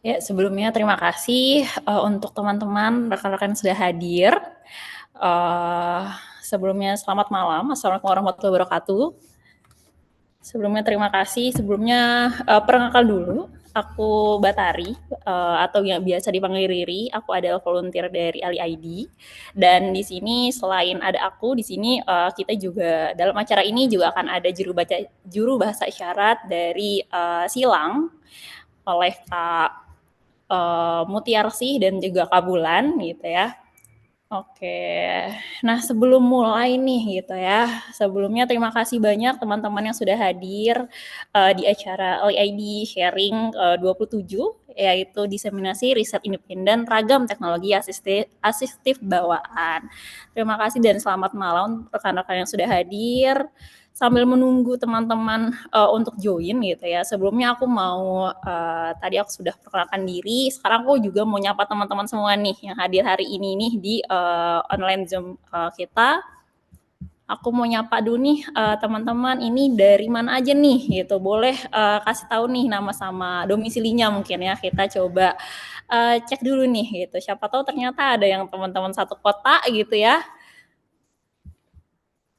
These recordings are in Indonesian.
Ya, sebelumnya terima kasih, untuk teman-teman, rekan-rekan yang sudah hadir. Eee, Sebelumnya selamat malam, Assalamualaikum warahmatullahi wabarakatuh. Sebelumnya, perkenalkan dulu, aku Batari, atau yang biasa dipanggil Riri. Aku adalah volunteer dari Ali ID. Dan di sini selain ada aku di sini, kita juga dalam acara ini juga akan ada juru bahasa isyarat dari, Silang oleh Kak Mutiarsih dan juga Kak Bulan gitu ya. Oke, nah sebelum mulai nih gitu ya, sebelumnya terima kasih banyak teman-teman yang sudah hadir di acara OIID Sharing 27, yaitu diseminasi riset independen ragam teknologi asistif bawaan. Terima kasih dan selamat malam rekan-rekan yang sudah hadir. Sambil menunggu teman-teman untuk join gitu ya. Sebelumnya aku mau tadi aku sudah perkenalkan diri. Sekarang aku juga mau nyapa teman-teman semua nih yang hadir hari ini nih di online Zoom kita. Aku mau nyapa dulu nih teman-teman ini dari mana aja nih gitu. Boleh kasih tahu nih nama sama domisilinya mungkin ya. Kita coba cek dulu nih gitu. Siapa tahu ternyata ada yang teman-teman satu kota gitu ya.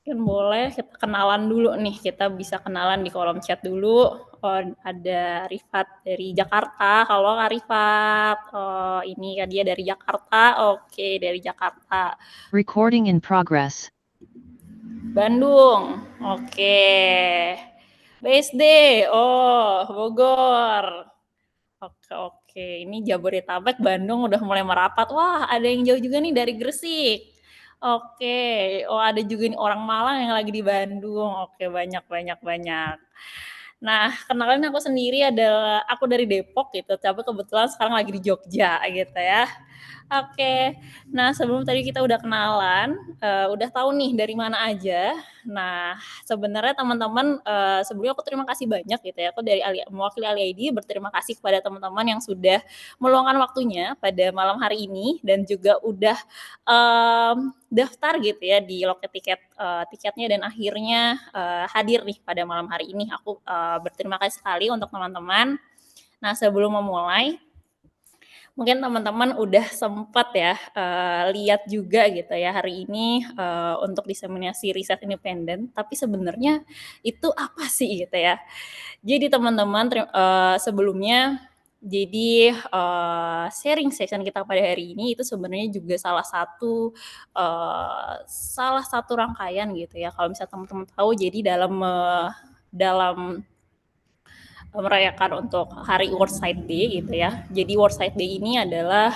Mungkin boleh kita kenalan dulu nih, kita bisa kenalan di kolom chat dulu. Oh, ada Rifat dari Jakarta. Halo Kak Rifat. Oh, ini dia dari Jakarta. Oke, dari Jakarta. Recording in progress. Bandung. Oke. BSD. Oh, Bogor. Oke, oke. Ini Jabodetabek, Bandung udah mulai merapat. Wah, ada yang jauh juga nih dari Gresik. Oke. Oh, ada juga nih orang Malang yang lagi di Bandung. Oke, banyak banyak banyak. Nah, kenalin aku sendiri adalah aku dari Depok gitu, tapi kebetulan sekarang lagi di Jogja gitu ya. Oke. Nah, sebelum tadi kita udah kenalan, udah tahu nih dari mana aja. Nah, sebenarnya teman-teman, sebelumnya aku terima kasih banyak gitu ya, aku dari mewakili Ali ID berterima kasih kepada teman-teman yang sudah meluangkan waktunya pada malam hari ini dan juga udah, daftar gitu ya di loket tiketnya dan akhirnya, hadir nih pada malam hari ini. Aku, berterima kasih sekali untuk teman-teman. Nah, sebelum memulai, mungkin teman-teman udah sempat ya lihat juga gitu ya hari ini untuk diseminasi riset independen, tapi sebenarnya itu apa sih gitu ya. Jadi teman-teman sebelumnya jadi sharing session kita pada hari ini itu sebenarnya juga salah satu rangkaian gitu ya. Kalau misalnya teman-teman tahu jadi dalam merayakan untuk hari World Sight Day gitu ya. Jadi World Sight Day ini adalah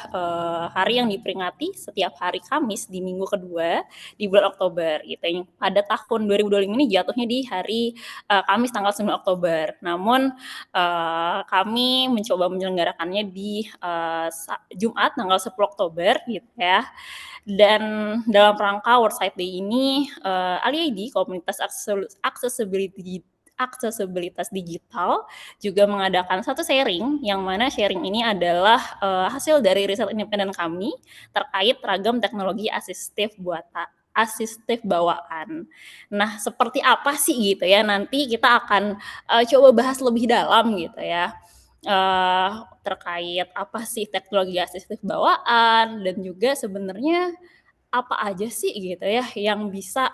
hari yang diperingati setiap hari Kamis di minggu kedua di bulan Oktober gitu. Yang pada tahun 2025 ini jatuhnya di hari Kamis tanggal 9 Oktober. Namun kami mencoba menyelenggarakannya di Jumat tanggal 10 Oktober gitu ya. Dan dalam rangka World Sight Day ini Ali ID Komunitas Aksesibilitas Digital juga mengadakan satu sharing yang mana sharing ini adalah hasil dari riset independen kami terkait ragam teknologi asistif bawaan. Nah, seperti apa sih gitu ya? Nanti kita akan coba bahas lebih dalam gitu ya. Terkait apa sih teknologi asistif bawaan dan juga sebenarnya apa aja sih gitu ya yang bisa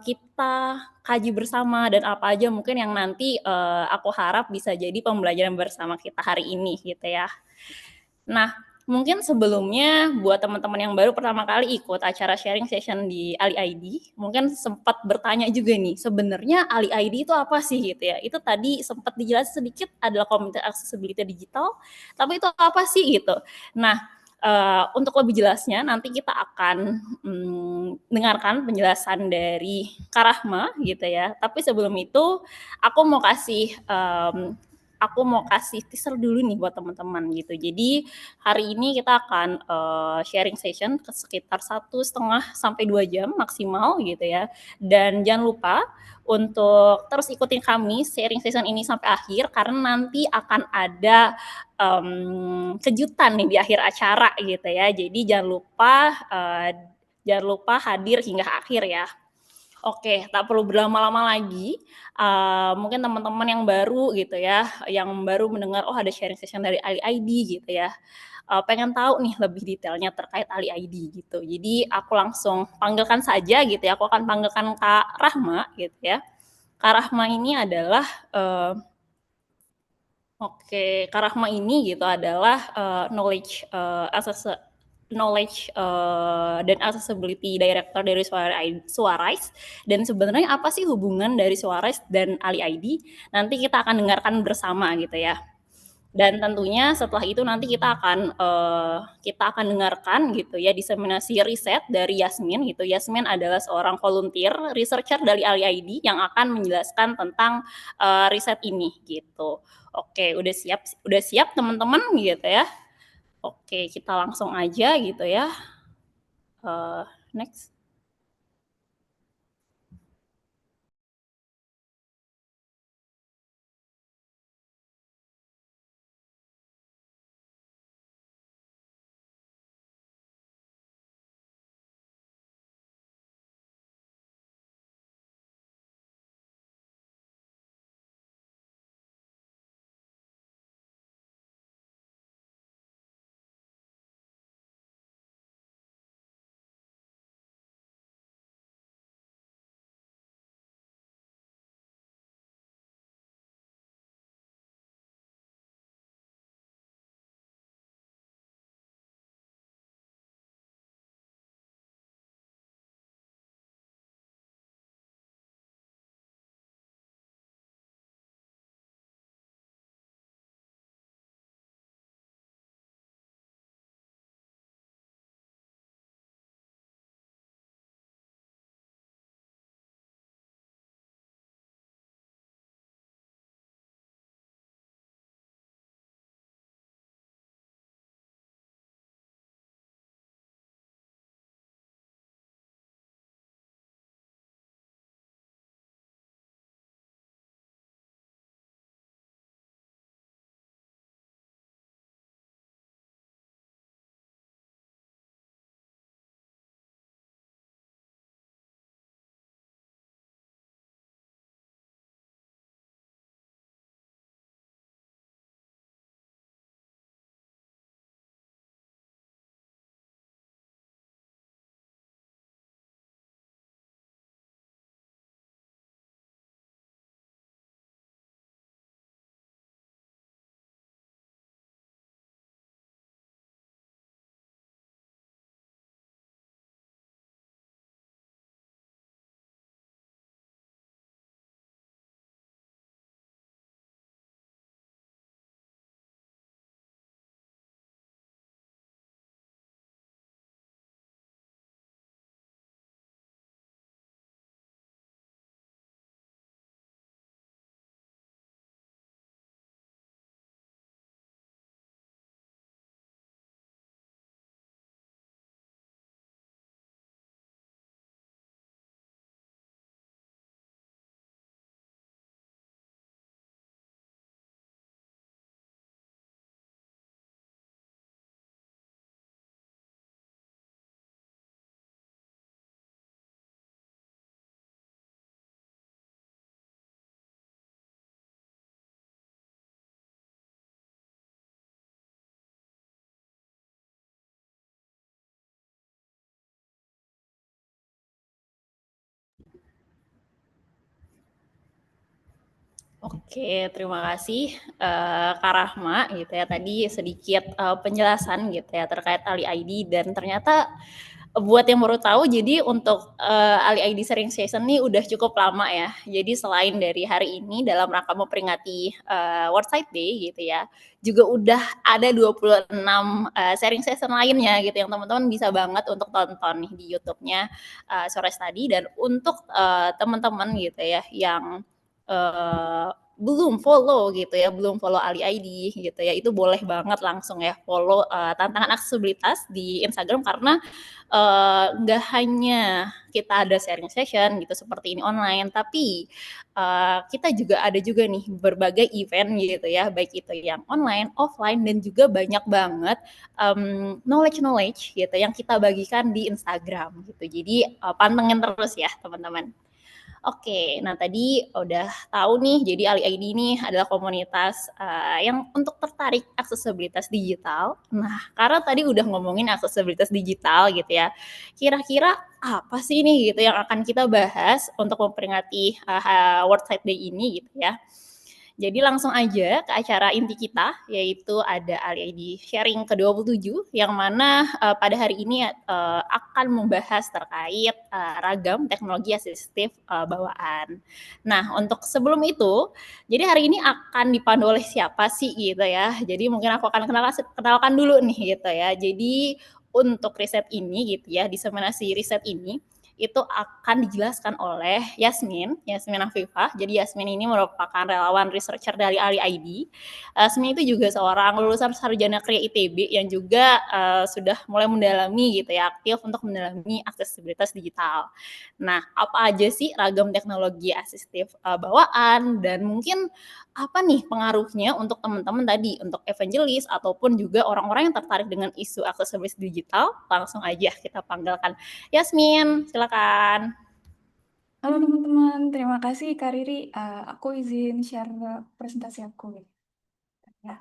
kita kaji bersama dan apa aja mungkin yang nanti aku harap bisa jadi pembelajaran bersama kita hari ini gitu ya. Nah, mungkin sebelumnya buat teman-teman yang baru pertama kali ikut acara sharing session di Ali ID, mungkin sempat bertanya juga nih, sebenarnya Ali ID itu apa sih gitu ya? Itu tadi sempat dijelasin sedikit adalah komunitas aksesibilitas digital, tapi itu apa sih gitu. Nah, untuk lebih jelasnya nanti kita akan dengarkan penjelasan dari Kak Rahma gitu ya. Tapi sebelum itu aku mau kasih teaser dulu nih buat teman-teman gitu. Jadi hari ini kita akan sharing session ke sekitar 1,5 sampai 2 jam maksimal gitu ya. Dan jangan lupa untuk terus ikutin kami sharing session ini sampai akhir karena nanti akan ada kejutan nih di akhir acara gitu ya. Jadi jangan lupa hadir hingga akhir ya. Oke, tak perlu berlama-lama lagi, mungkin teman-teman yang baru gitu ya, yang baru mendengar, oh ada sharing session dari Ali ID gitu ya, pengen tahu nih lebih detailnya terkait Ali ID gitu. Jadi aku langsung panggilkan saja gitu ya, aku akan panggilkan Kak Rahma gitu ya. Kak Rahma ini adalah, Kak Rahma ini gitu adalah, knowledge, dan accessibility director dari Suarez. Dan sebenarnya apa sih hubungan dari Suarez dan Ali ID? Nanti kita akan dengarkan bersama gitu ya. Dan tentunya setelah itu nanti kita akan dengarkan gitu ya diseminasi riset dari Yasmin gitu. Yasmin adalah seorang volunteer researcher dari Ali ID yang akan menjelaskan tentang riset ini gitu. Oke, udah siap teman-teman gitu ya. Oke, kita langsung aja gitu ya. Next. Oke, terima kasih Kak Rahma gitu ya. Tadi sedikit penjelasan gitu ya terkait Ali ID dan ternyata buat yang baru tahu jadi untuk Ali ID sharing session nih udah cukup lama ya. Jadi selain dari hari ini dalam rangka memperingati World Sight Day gitu ya, juga udah ada 26 sharing session lainnya gitu yang teman-teman bisa banget untuk tonton nih di YouTube-nya Sore Study. Dan untuk teman-teman gitu ya yang belum follow gitu ya, belum follow Ali ID gitu ya, itu boleh banget langsung ya follow tantangan aksesibilitas di Instagram karena nggak hanya kita ada sharing session gitu seperti ini online, tapi kita juga ada juga nih berbagai event gitu ya, baik itu yang online, offline, dan juga banyak banget knowledge gitu yang kita bagikan di Instagram gitu. Jadi pantengin terus ya teman-teman. Oke, nah tadi udah tahu nih, jadi Ali ID ini adalah komunitas yang untuk tertarik aksesibilitas digital. Nah, karena tadi udah ngomongin aksesibilitas digital gitu ya, kira-kira apa sih nih gitu yang akan kita bahas untuk memperingati World Sight Day ini gitu ya. Jadi langsung aja ke acara inti kita, yaitu ada Ali Sharing ke-27, yang mana pada hari ini akan membahas terkait ragam teknologi asistif bawaan. Nah, untuk sebelum itu, jadi hari ini akan dipandu oleh siapa sih gitu ya. Jadi mungkin aku akan kenalkan dulu nih gitu ya. Jadi untuk riset ini gitu ya, diseminasi riset ini itu akan dijelaskan oleh Yasmin Afifah. Jadi Yasmin ini merupakan relawan researcher dari Ali ID. Yasmin itu juga seorang lulusan sarjana Kria ITB yang juga sudah mulai mendalami gitu ya, aktif untuk mendalami aksesibilitas digital. Nah, apa aja sih ragam teknologi asistif bawaan dan mungkin apa nih pengaruhnya untuk teman-teman tadi, untuk evangelis ataupun juga orang-orang yang tertarik dengan isu aksesibilitas digital? Langsung aja kita panggilkan Yasmin, silakan. Halo teman-teman, terima kasih Kak Riri. Aku izin share presentasi aku. Ya,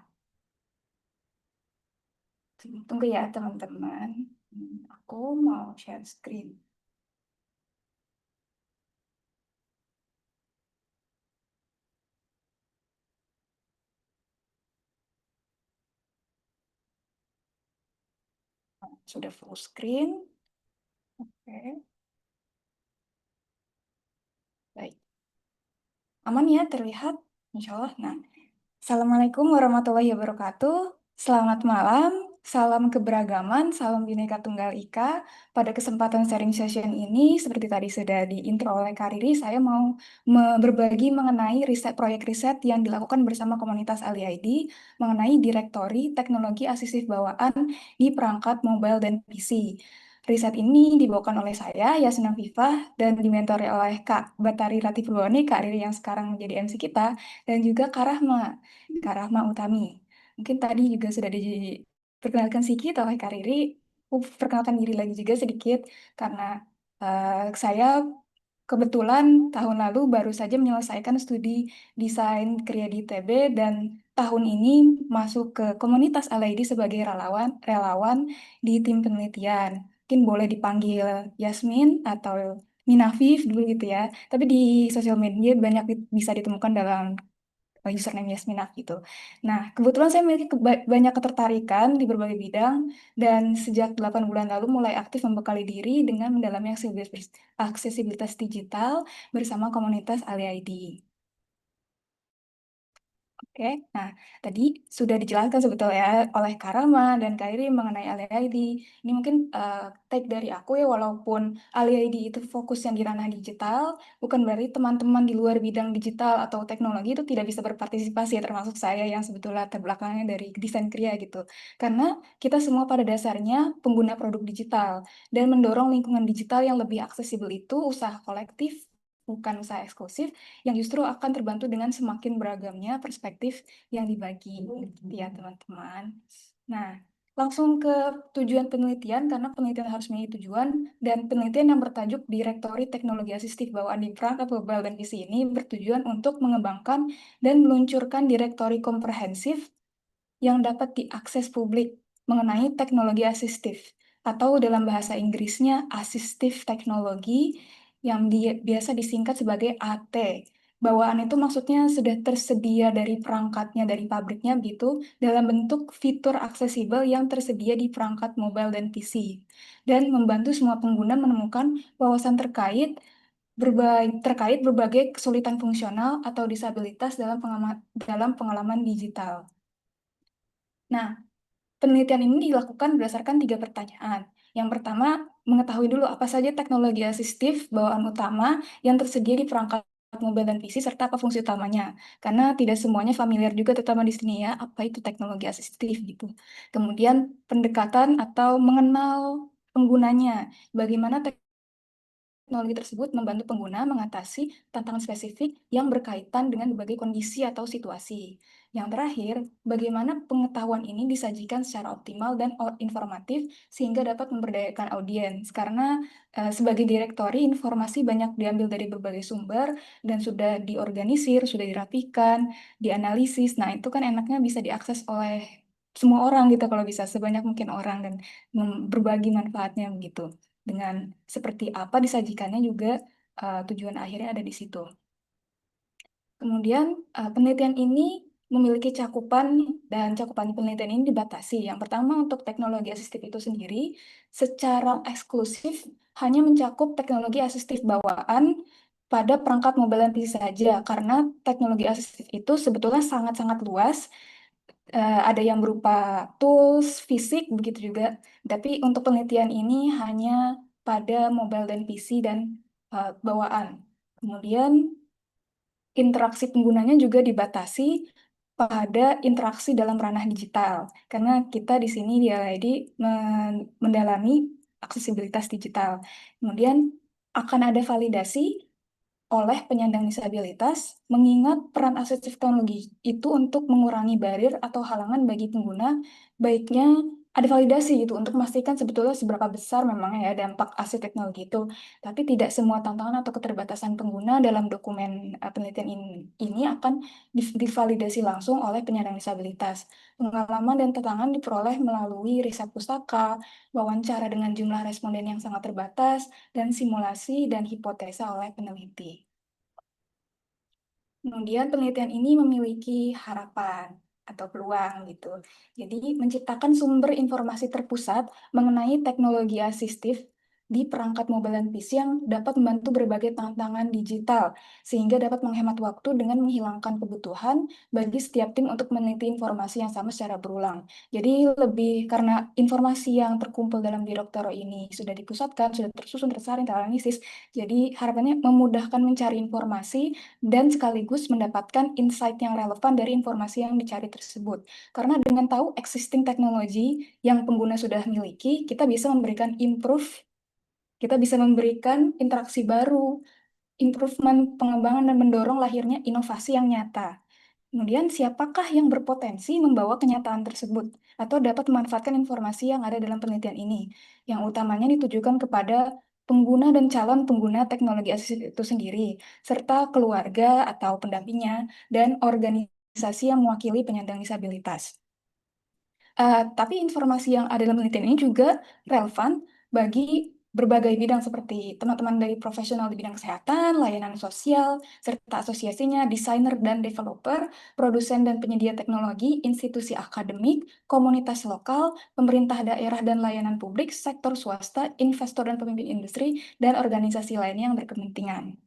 tunggu ya teman-teman. Aku mau share screen. Sudah full screen. Oke, baik. Aman ya terlihat? Insya Allah. Nah, Assalamualaikum warahmatullahi wabarakatuh. Selamat malam, salam keberagaman, salam Bhinneka Tunggal Ika. Pada kesempatan sharing session ini, seperti tadi sudah diintro oleh Kak Riri, saya mau berbagi mengenai proyek riset yang dilakukan bersama komunitas Ali ID mengenai direktori teknologi asistif bawaan di perangkat mobile dan PC. Riset ini dibawakan oleh saya, Yasna Viva, dan dimentori oleh Kak Batari Rati Purwani, Kak Riri yang sekarang menjadi MC kita, dan juga Kak Rahma Utami. Mungkin tadi juga sudah diperkenalkan sedikit oleh Kak Riri. Aku perkenalkan diri lagi juga sedikit, karena saya kebetulan tahun lalu baru saja menyelesaikan studi desain Kria di ITB dan tahun ini masuk ke komunitas LID sebagai relawan di tim penelitian. Mungkin boleh dipanggil Yasmin atau Minafif dulu gitu ya. Tapi di sosial media banyak bisa ditemukan dalam username Yasminah gitu. Nah, kebetulan saya memiliki banyak ketertarikan di berbagai bidang dan sejak 8 bulan lalu mulai aktif membekali diri dengan mendalami aksesibilitas digital bersama komunitas Ali ID. Oke, nah tadi sudah dijelaskan sebetulnya oleh Karama dan Kairi mengenai AliID. Ini mungkin take dari aku ya, walaupun AliID itu fokus yang di ranah digital, bukan berarti teman-teman di luar bidang digital atau teknologi itu tidak bisa berpartisipasi ya, termasuk saya yang sebetulnya terbelakangnya dari desain Kria gitu. Karena kita semua pada dasarnya pengguna produk digital dan mendorong lingkungan digital yang lebih aksesibel itu usaha kolektif, bukan usaha eksklusif yang justru akan terbantu dengan semakin beragamnya perspektif yang dibagi, gitu ya teman-teman. Nah, langsung ke tujuan penelitian, karena penelitian harus memiliki tujuan, dan penelitian yang bertajuk Direktori Teknologi Asistif Bawaan di Perangkat Mobile dan PC ini bertujuan untuk mengembangkan dan meluncurkan direktori komprehensif yang dapat diakses publik mengenai teknologi asistif, atau dalam bahasa Inggrisnya Assistive Technology, yang biasa disingkat sebagai AT. Bawaan itu maksudnya sudah tersedia dari perangkatnya, dari pabriknya gitu, dalam bentuk fitur aksesibel yang tersedia di perangkat mobile dan PC. Dan membantu semua pengguna menemukan wawasan terkait berbagai kesulitan fungsional atau disabilitas dalam pengalaman digital. Nah, penelitian ini dilakukan berdasarkan 3 pertanyaan. Yang pertama, mengetahui dulu apa saja teknologi asistif bawaan utama yang tersedia di perangkat mobile dan PC serta apa fungsi utamanya. Karena tidak semuanya familiar juga terutama di sini ya, apa itu teknologi asistif gitu. Kemudian pendekatan atau mengenal penggunanya. Bagaimana teknologi tersebut membantu pengguna mengatasi tantangan spesifik yang berkaitan dengan berbagai kondisi atau situasi. Yang terakhir, bagaimana pengetahuan ini disajikan secara optimal dan informatif sehingga dapat memberdayakan audiens. Karena sebagai direktori, informasi banyak diambil dari berbagai sumber dan sudah diorganisir, sudah dirapikan, dianalisis. Nah, itu kan enaknya bisa diakses oleh semua orang gitu kalau bisa, sebanyak mungkin orang dan berbagi manfaatnya begitu. Dengan seperti apa disajikannya juga tujuan akhirnya ada di situ. Kemudian penelitian ini memiliki cakupan dan cakupan penelitian ini dibatasi. Yang pertama untuk teknologi asistif itu sendiri secara eksklusif hanya mencakup teknologi asistif bawaan pada perangkat mobile dan PC saja karena teknologi asistif itu sebetulnya sangat-sangat luas. Ada yang berupa tools, fisik, begitu juga. Tapi untuk penelitian ini hanya pada mobile dan PC dan bawaan. Kemudian interaksi penggunanya juga dibatasi pada interaksi dalam ranah digital. Karena kita di sini di LID mendalami aksesibilitas digital. Kemudian akan ada validasi oleh penyandang disabilitas, mengingat peran asistif teknologi itu untuk mengurangi barir atau halangan bagi pengguna, baiknya ada validasi gitu untuk memastikan sebetulnya seberapa besar memang ya dampak asistif teknologi itu. Tapi tidak semua tantangan atau keterbatasan pengguna dalam dokumen penelitian ini akan divalidasi langsung oleh penyandang disabilitas. Pengalaman dan tantangan diperoleh melalui riset pustaka, wawancara dengan jumlah responden yang sangat terbatas, dan simulasi dan hipotesa oleh peneliti. Kemudian penelitian ini memiliki harapan atau peluang gitu. Jadi menciptakan sumber informasi terpusat mengenai teknologi asistif di perangkat mobile dan PC yang dapat membantu berbagai tantangan digital sehingga dapat menghemat waktu dengan menghilangkan kebutuhan bagi setiap tim untuk meneliti informasi yang sama secara berulang. Jadi lebih karena informasi yang terkumpul dalam direktorat ini sudah dipusatkan, sudah tersusun, tersaring, teranalisis. Jadi harapannya memudahkan mencari informasi dan sekaligus mendapatkan insight yang relevan dari informasi yang dicari tersebut. Karena dengan tahu existing teknologi yang pengguna sudah miliki, kita bisa memberikan kita bisa memberikan interaksi baru, improvement, pengembangan, dan mendorong lahirnya inovasi yang nyata. Kemudian, siapakah yang berpotensi membawa kenyataan tersebut atau dapat memanfaatkan informasi yang ada dalam penelitian ini? Yang utamanya ditujukan kepada pengguna dan calon pengguna teknologi asistif itu sendiri, serta keluarga atau pendampingnya, dan organisasi yang mewakili penyandang disabilitas. Tapi informasi yang ada dalam penelitian ini juga relevan bagi berbagai bidang seperti teman-teman dari profesional di bidang kesehatan, layanan sosial, serta asosiasinya, desainer dan developer, produsen dan penyedia teknologi, institusi akademik, komunitas lokal, pemerintah daerah dan layanan publik, sektor swasta, investor dan pemimpin industri, dan organisasi lainnya yang berkepentingan.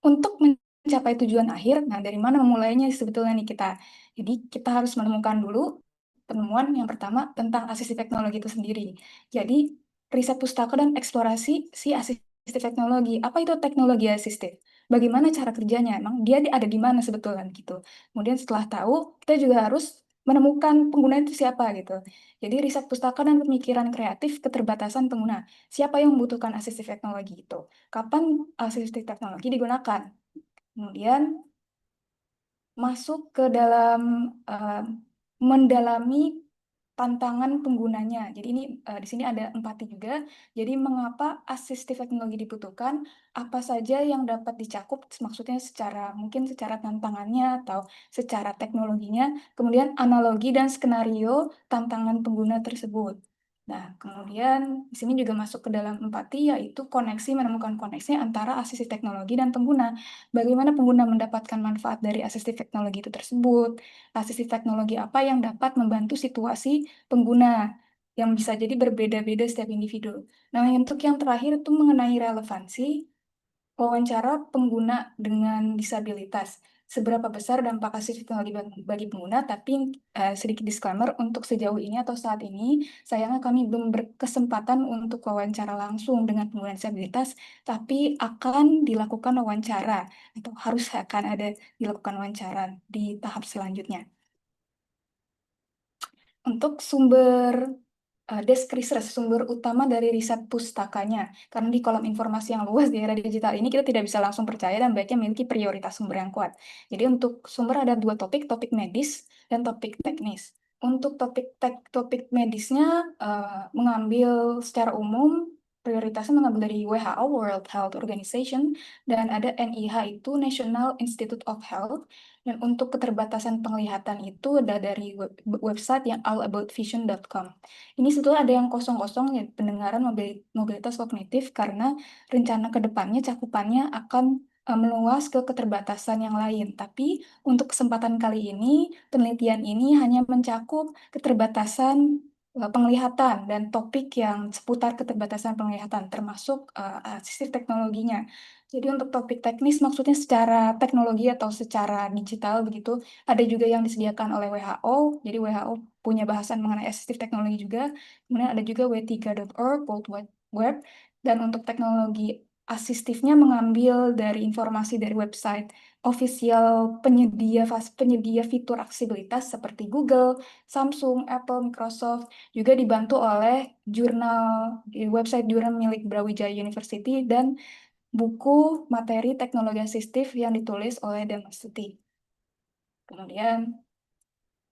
Untuk mencapai tujuan akhir, nah dari mana memulainya sebetulnya nih kita? Jadi kita harus menemukan dulu penemuan yang pertama tentang asistif teknologi itu sendiri. Jadi riset pustaka dan eksplorasi si asistif teknologi. Apa itu teknologi asistif? Bagaimana cara kerjanya? Emang dia ada di mana sebetulnya gitu. Kemudian setelah tahu, kita juga harus menemukan pengguna itu siapa gitu. Jadi riset pustaka dan pemikiran kreatif keterbatasan pengguna. Siapa yang membutuhkan asistif teknologi itu? Kapan asistif teknologi digunakan? Kemudian masuk ke dalam mendalami tantangan penggunanya. Jadi ini di sini ada empati juga. Jadi mengapa asistif teknologi dibutuhkan? Apa saja yang dapat dicakup? Maksudnya mungkin secara tantangannya atau secara teknologinya. Kemudian analogi dan skenario tantangan pengguna tersebut. Nah, kemudian di sini juga masuk ke dalam empati, yaitu menemukan koneksi antara asistif teknologi dan pengguna. Bagaimana pengguna mendapatkan manfaat dari asistif teknologi itu tersebut? Asistif teknologi apa yang dapat membantu situasi pengguna yang bisa jadi berbeda-beda setiap individu. Nah, untuk yang terakhir itu mengenai relevansi wawancara pengguna dengan disabilitas. Seberapa besar dampak asistif teknologi bagi pengguna, tapi sedikit disclaimer untuk sejauh ini atau saat ini, sayangnya kami belum berkesempatan untuk wawancara langsung dengan pengguna disabilitas, tapi akan dilakukan wawancara, atau harus akan ada dilakukan wawancara di tahap selanjutnya. Untuk sumber desk research, sumber utama dari riset pustakanya. Karena di kolom informasi yang luas di era digital ini kita tidak bisa langsung percaya dan baiknya memiliki prioritas sumber yang kuat. Jadi untuk sumber ada dua topik medis dan topik teknis. Untuk topik medisnya mengambil secara umum prioritasnya mengambil dari WHO, World Health Organization, dan ada NIH itu National Institute of Health. Dan untuk keterbatasan penglihatan itu ada dari website yang allaboutvision.com. Ini sebetulnya ada yang kosong-kosong ya, pendengaran mobilitas kognitif karena rencana ke depannya cakupannya akan meluas ke keterbatasan yang lain. Tapi untuk kesempatan kali ini, penelitian ini hanya mencakup keterbatasan penglihatan dan topik yang seputar keterbatasan penglihatan, termasuk asistif teknologinya. Jadi untuk topik teknis maksudnya secara teknologi atau secara digital begitu, ada juga yang disediakan oleh WHO. Jadi WHO punya bahasan mengenai asistif teknologi juga. Kemudian ada juga w3.org, World Wide Web. Dan untuk teknologi asistifnya mengambil dari informasi dari website official penyedia fitur aksesibilitas seperti Google, Samsung, Apple, Microsoft, juga dibantu oleh website jurnal milik Brawijaya University dan buku materi teknologi asistif yang ditulis oleh Damastuti. Kemudian,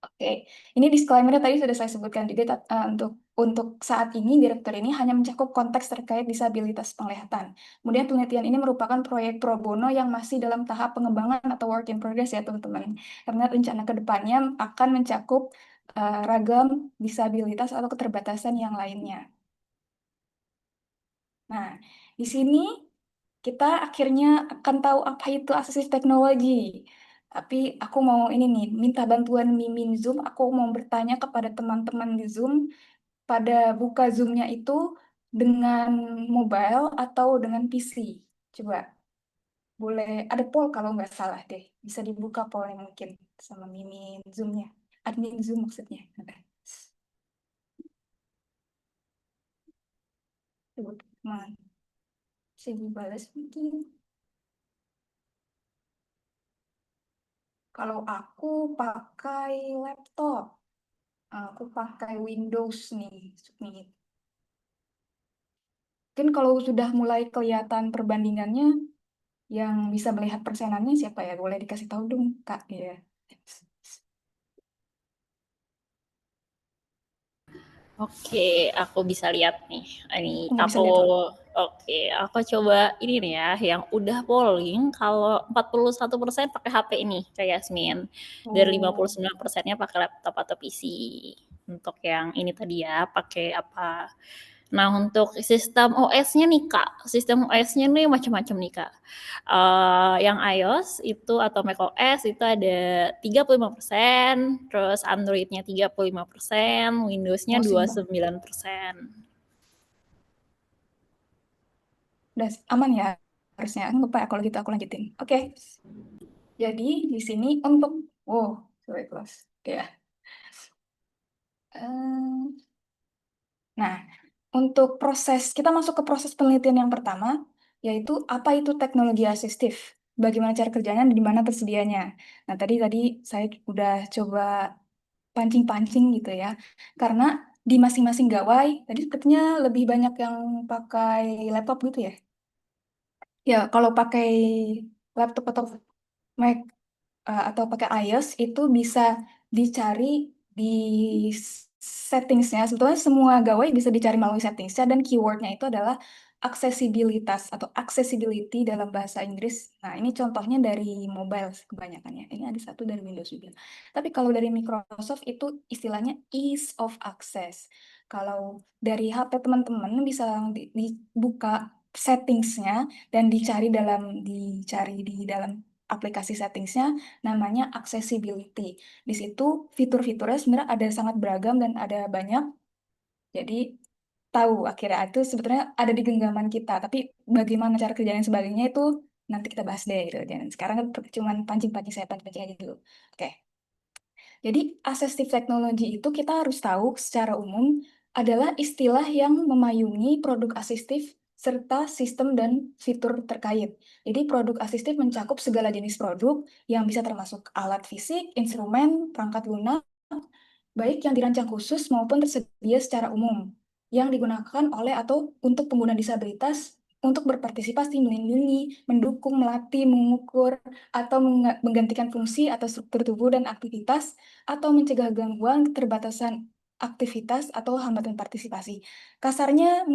oke, ini disclaimer tadi sudah saya sebutkan juga untuk saat ini direktur ini hanya mencakup konteks terkait disabilitas penglihatan. Kemudian penelitian ini merupakan proyek pro bono yang masih dalam tahap pengembangan atau work in progress ya teman-teman. Karena rencana ke depannya akan mencakup ragam disabilitas atau keterbatasan yang lainnya. Nah, di sini kita akhirnya akan tahu apa itu asistif teknologi. Tapi aku mau ini nih, minta bantuan Mimin Zoom. Aku mau bertanya kepada teman-teman di Zoom, pada buka Zoom-nya itu dengan mobile atau dengan PC. Coba, boleh ada poll kalau nggak salah deh. Bisa dibuka pollnya mungkin sama Mimin Zoom-nya. Admin Zoom maksudnya. Coba, teman. Bisa dibalas mungkin. Kalau aku pakai laptop. Aku pakai Windows nih, nih. Mungkin kalau sudah mulai kelihatan perbandingannya, yang bisa melihat persenannya siapa ya? Boleh dikasih tahu dong, Kak. Ya. Oke, aku bisa lihat nih. Ini Aku mau bisa aku lihat loh. oke, aku coba ini nih ya, yang udah polling kalau 41% pakai HP ini, kayak Yasmin. Dan Oh, 59%-nya pakai laptop atau PC. Untuk yang ini tadi ya, pakai apa? Nah, untuk sistem OS-nya nih, Kak. Sistem OS-nya nih macam-macam nih, Kak. Yang iOS itu atau macOS itu ada 35%, terus Android-nya 35%, Windows-nya oh dua puluh seimbang. sembilan persen. Udah aman ya harusnya. Lupa ya kalau gitu aku lanjutin. Oke. Jadi di sini untuk, oh, sorry close. Oke ya. Nah, untuk kita masuk ke proses penelitian yang pertama, yaitu apa itu teknologi asistif, bagaimana cara kerjanya, dan di mana tersedianya. Nah, tadi saya udah coba pancing-pancing gitu ya, karena di masing-masing gawai, tadi sepertinya lebih banyak yang pakai laptop gitu ya. Ya, kalau pakai laptop atau Mac atau pakai iOS itu bisa dicari di settingsnya. Sebetulnya semua gawai bisa dicari melalui settingsnya dan keywordnya itu adalah aksesibilitas atau accessibility dalam bahasa Inggris. Nah, ini contohnya dari mobile kebanyakannya. Ini ada satu dari Windows juga. Tapi kalau dari Microsoft itu istilahnya ease of access. Kalau dari HP teman-teman bisa dibuka settingsnya dan dicari di dalam aplikasi settingsnya namanya accessibility. Di situ fitur-fiturnya sebenarnya ada sangat beragam dan ada banyak. Jadi tahu akhirnya itu sebetulnya ada di genggaman kita. Tapi bagaimana cara kerja yang sebagainya itu nanti kita bahas deh gitu. Dan sekarang kan cuma pancing-pancing saya pancing aja dulu. Oke. Jadi asestif teknologi itu kita harus tahu secara umum adalah istilah yang memayungi produk asistif serta sistem dan fitur terkait. Jadi produk asistif mencakup segala jenis produk yang bisa termasuk alat fisik, instrumen, perangkat lunak, baik yang dirancang khusus maupun tersedia secara umum, yang digunakan oleh atau untuk pengguna disabilitas untuk berpartisipasi, melindungi, mendukung, melatih, mengukur, atau menggantikan fungsi atau struktur tubuh dan aktivitas, atau mencegah gangguan, keterbatasan aktivitas atau hambatan partisipasi. Kasarnya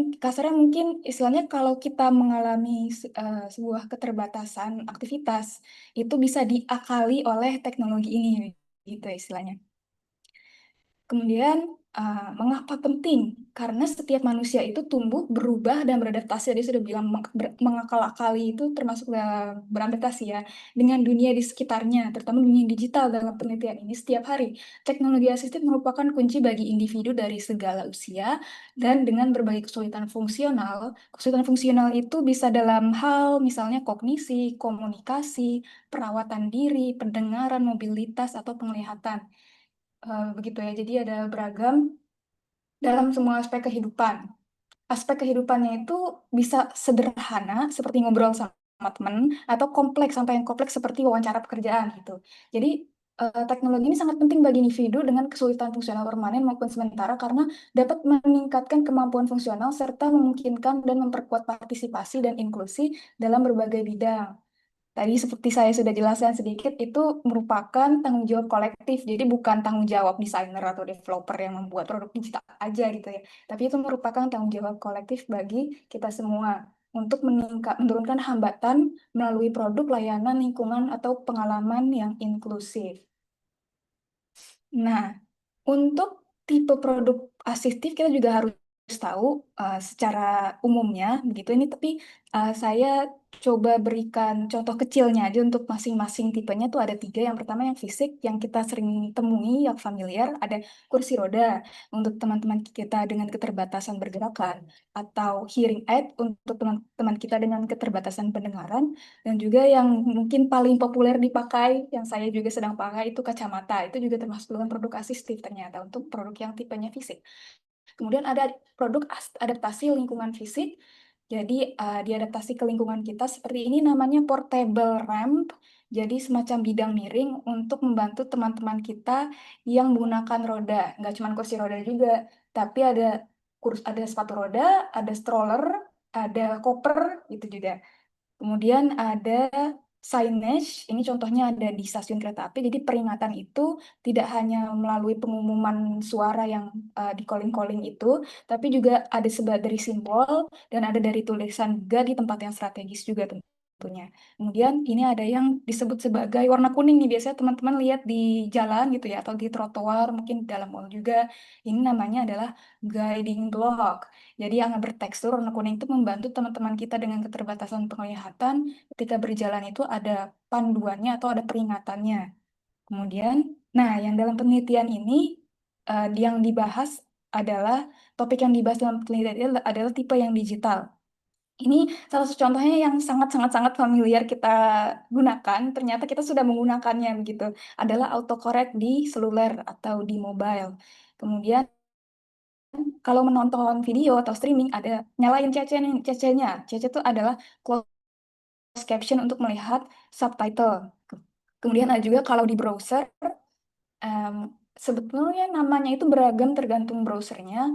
mungkin istilahnya kalau kita mengalami sebuah keterbatasan aktivitas, itu bisa diakali oleh teknologi ini, gitu ya istilahnya. Kemudian, mengapa penting? Karena setiap manusia itu tumbuh, berubah, dan beradaptasi. Tadi sudah bilang mengakal-akali itu termasuk beradaptasi ya dengan dunia di sekitarnya, terutama dunia digital dalam penelitian ini setiap hari. Teknologi asistif merupakan kunci bagi individu dari segala usia dan dengan berbagai kesulitan fungsional. Kesulitan fungsional itu bisa dalam hal misalnya kognisi, komunikasi, perawatan diri, pendengaran, mobilitas, atau penglihatan. Begitu ya. Jadi ada beragam dalam semua aspek kehidupan. Aspek kehidupannya itu bisa sederhana seperti ngobrol sama teman atau kompleks sampai yang kompleks seperti wawancara pekerjaan gitu. Jadi teknologi ini sangat penting bagi individu dengan kesulitan fungsional permanen maupun sementara karena dapat meningkatkan kemampuan fungsional serta memungkinkan dan memperkuat partisipasi dan inklusi dalam berbagai bidang. Tadi seperti saya sudah jelaskan sedikit, itu merupakan tanggung jawab kolektif. Jadi bukan tanggung jawab desainer atau developer yang membuat produk digital aja gitu ya. Tapi itu merupakan tanggung jawab kolektif bagi kita semua untuk menurunkan hambatan melalui produk, layanan, lingkungan, atau pengalaman yang inklusif. Nah, untuk tipe produk asistif kita juga harus tahu secara umumnya begitu ini, tapi saya coba berikan contoh kecilnya aja untuk masing-masing tipenya tuh ada tiga. Yang pertama yang fisik yang kita sering temui yang familiar ada kursi roda untuk teman-teman kita dengan keterbatasan bergerakan, atau hearing aid untuk teman-teman kita dengan keterbatasan pendengaran, dan juga yang mungkin paling populer dipakai, yang saya juga sedang pakai itu kacamata. Itu juga termasuk dalam produk asistif ternyata untuk produk yang tipenya fisik. Kemudian ada produk adaptasi lingkungan fisik. Jadi diadaptasi ke lingkungan kita seperti ini namanya portable ramp. Jadi semacam bidang miring untuk membantu teman-teman kita yang menggunakan roda. Nggak cuma kursi roda juga, tapi ada sepatu roda, ada stroller, ada koper, gitu juga. Kemudian ada signage, ini contohnya ada di stasiun kereta api. Jadi peringatan itu tidak hanya melalui pengumuman suara yang di calling-calling itu, tapi juga ada dari simbol dan ada dari tulisan juga di tempat yang strategis juga tentunya. Kemudian ini ada yang disebut sebagai warna kuning nih, biasanya teman-teman lihat di jalan gitu ya, atau di trotoar, mungkin di dalam mall juga. Ini namanya adalah guiding block. Jadi yang bertekstur warna kuning itu membantu teman-teman kita dengan keterbatasan penglihatan ketika berjalan itu ada panduannya atau ada peringatannya. Kemudian, nah yang dalam penelitian ini yang dibahas adalah topik yang dibahas dalam penelitian ini adalah tipe yang digital. Ini salah satu contohnya yang sangat-sangat-sangat familiar kita gunakan, ternyata kita sudah menggunakannya begitu, adalah autocorrect di seluler atau di mobile. Kemudian kalau menonton video atau streaming ada nyalain CC-nya. CC itu adalah closed caption untuk melihat subtitle. Kemudian ada juga kalau di browser, em, sebetulnya namanya itu beragam tergantung browsernya.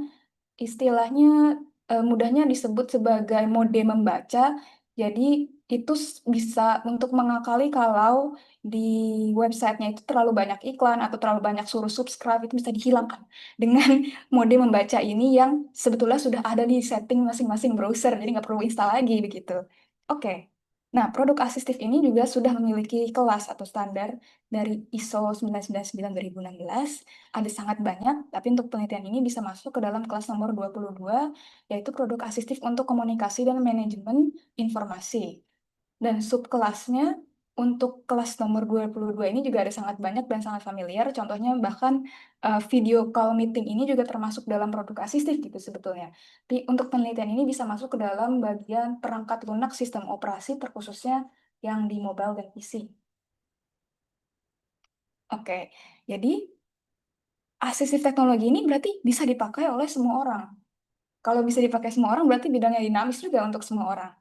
Istilahnya mudahnya disebut sebagai mode membaca. Jadi itu bisa untuk mengakali kalau di websitenya itu terlalu banyak iklan atau terlalu banyak suruh subscribe, itu bisa dihilangkan dengan mode membaca ini yang sebetulnya sudah ada di setting masing-masing browser. Jadi nggak perlu install lagi begitu. Oke. Nah, produk asistif ini juga sudah memiliki kelas atau standar dari ISO 999-2016. Ada sangat banyak, tapi untuk penelitian ini bisa masuk ke dalam kelas nomor 22, yaitu produk asistif untuk komunikasi dan manajemen informasi. Dan subkelasnya untuk kelas nomor 22 ini juga ada sangat banyak dan sangat familiar. Contohnya bahkan video call meeting ini juga termasuk dalam produk asistif gitu sebetulnya. Tapi untuk penelitian ini bisa masuk ke dalam bagian perangkat lunak sistem operasi terkhususnya yang di mobile dan PC. Oke, jadi asistif teknologi ini berarti bisa dipakai oleh semua orang. Kalau bisa dipakai semua orang, berarti bidangnya dinamis juga untuk semua orang.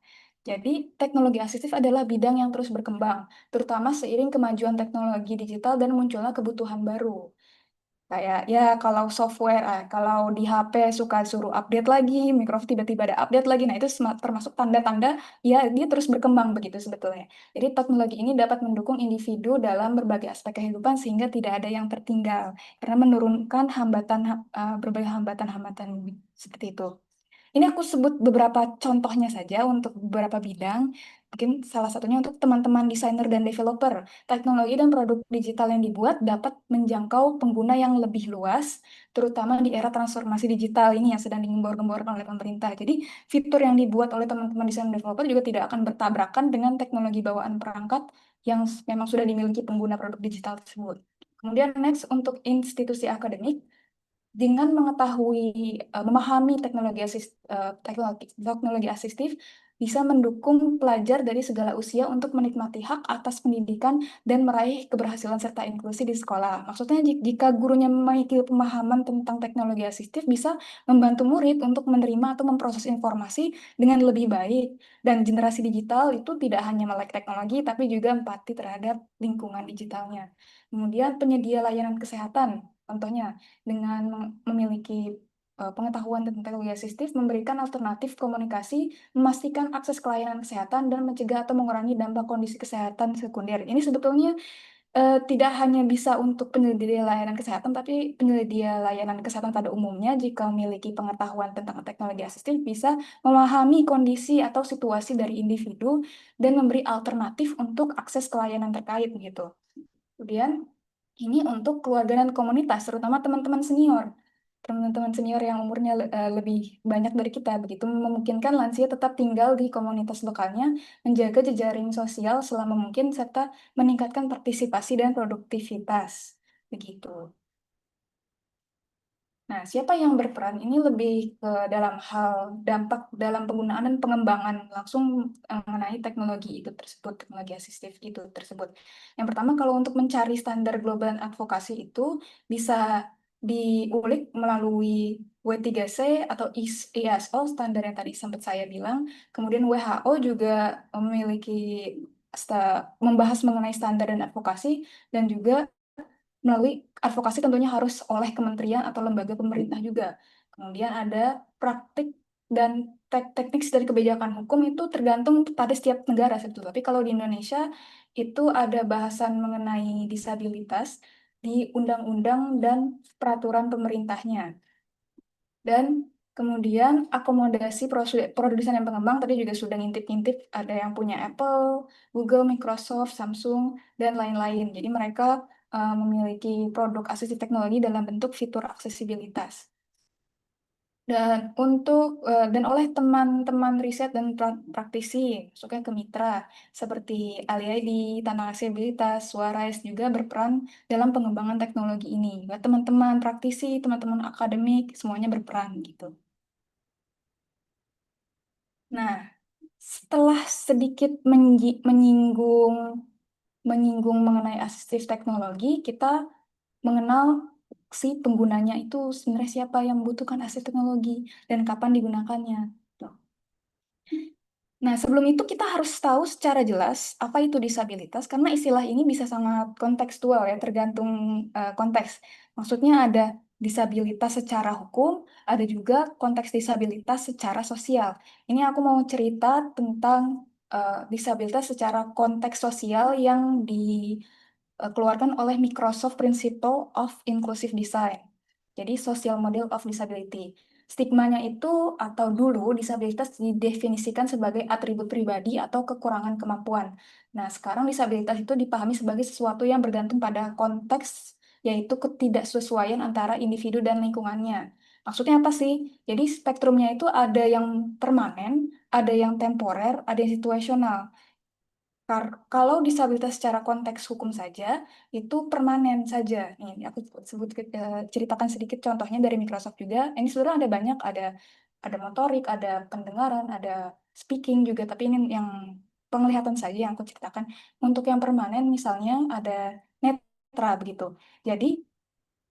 Jadi, teknologi asistif adalah bidang yang terus berkembang, terutama seiring kemajuan teknologi digital dan munculnya kebutuhan baru. Kayak ya kalau software, kalau di HP suka suruh update lagi, Microsoft tiba-tiba ada update lagi. Nah, itu termasuk tanda-tanda ya dia terus berkembang begitu sebetulnya. Jadi teknologi ini dapat mendukung individu dalam berbagai aspek kehidupan sehingga tidak ada yang tertinggal karena menurunkan berbagai hambatan-hambatan seperti itu. Ini aku sebut beberapa contohnya saja untuk beberapa bidang. Mungkin salah satunya untuk teman-teman desainer dan developer. Teknologi dan produk digital yang dibuat dapat menjangkau pengguna yang lebih luas, terutama di era transformasi digital ini yang sedang digembor-gemborkan oleh pemerintah. Jadi, fitur yang dibuat oleh teman-teman desainer dan developer juga tidak akan bertabrakan dengan teknologi bawaan perangkat yang memang sudah dimiliki pengguna produk digital tersebut. Kemudian next untuk institusi akademik, dengan mengetahui, memahami teknologi asistif bisa mendukung pelajar dari segala usia untuk menikmati hak atas pendidikan dan meraih keberhasilan serta inklusi di sekolah. Maksudnya jika gurunya memiliki pemahaman tentang teknologi asistif bisa membantu murid untuk menerima atau memproses informasi dengan lebih baik. Dan generasi digital itu tidak hanya melek teknologi tapi juga empati terhadap lingkungan digitalnya. Kemudian penyedia layanan kesehatan, contohnya dengan memiliki pengetahuan tentang teknologi asistif, memberikan alternatif komunikasi, memastikan akses ke layanan kesehatan, dan mencegah atau mengurangi dampak kondisi kesehatan sekunder. Ini sebetulnya tidak hanya bisa untuk penyedia layanan kesehatan, tapi penyedia layanan kesehatan pada umumnya jika memiliki pengetahuan tentang teknologi asistif bisa memahami kondisi atau situasi dari individu dan memberi alternatif untuk akses ke layanan terkait gitu. Kemudian ini untuk keluarga dan komunitas, terutama teman-teman senior. Teman-teman senior yang umurnya lebih banyak dari kita, begitu memungkinkan lansia tetap tinggal di komunitas lokalnya, menjaga jejaring sosial selama mungkin, serta meningkatkan partisipasi dan produktivitas. Begitu. Nah, siapa yang berperan ini lebih ke dalam hal dampak dalam penggunaan dan pengembangan langsung mengenai teknologi itu tersebut, teknologi asistif itu tersebut. Yang pertama, kalau untuk mencari standar global dan advokasi itu bisa diulik melalui W3C atau ISO, standar yang tadi sempat saya bilang. Kemudian WHO juga memiliki membahas mengenai standar dan advokasi, dan juga melalui advokasi tentunya harus oleh kementerian atau lembaga pemerintah juga. Kemudian ada praktik dan teknik dari kebijakan hukum itu tergantung pada setiap negara sebetulnya. Tapi kalau di Indonesia itu ada bahasan mengenai disabilitas di undang-undang dan peraturan pemerintahnya. Dan kemudian akomodasi produsen dan pengembang tadi juga sudah ngintip-ngintip, ada yang punya Apple, Google, Microsoft, Samsung, dan lain-lain. Jadi mereka memiliki produk asisten teknologi dalam bentuk fitur aksesibilitas. Dan oleh teman-teman riset dan praktisi, masuknya ke mitra seperti AliID, Tanah Aksesibilitas, Suarez juga berperan dalam pengembangan teknologi ini. Buat teman-teman praktisi, teman-teman akademik, semuanya berperan gitu. Nah, setelah sedikit menyinggung menyinggung mengenai asistif teknologi, kita mengenal si penggunanya itu sebenarnya siapa yang membutuhkan asistif teknologi dan kapan digunakannya. Tuh. Nah, sebelum itu kita harus tahu secara jelas apa itu disabilitas, karena istilah ini bisa sangat kontekstual ya, tergantung konteks. Maksudnya ada disabilitas secara hukum, ada juga konteks disabilitas secara sosial. Ini aku mau cerita tentang disabilitas secara konteks sosial yang dikeluarkan oleh Microsoft Principle of Inclusive Design. Jadi Social Model of Disability. Stigmanya itu atau dulu disabilitas didefinisikan sebagai atribut pribadi atau kekurangan kemampuan. Nah, sekarang disabilitas itu dipahami sebagai sesuatu yang bergantung pada konteks, yaitu ketidaksesuaian antara individu dan lingkungannya. Maksudnya apa sih? Jadi spektrumnya itu ada yang permanen, ada yang temporer, ada yang situasional. Kalau disabilitas secara konteks hukum saja, itu permanen saja. Ini aku ceritakan sedikit contohnya dari Microsoft juga. Ini sebenarnya ada banyak, ada motorik, ada pendengaran, ada speaking juga. Tapi ini yang penglihatan saja yang aku ceritakan. Untuk yang permanen, misalnya ada netra begitu. Jadi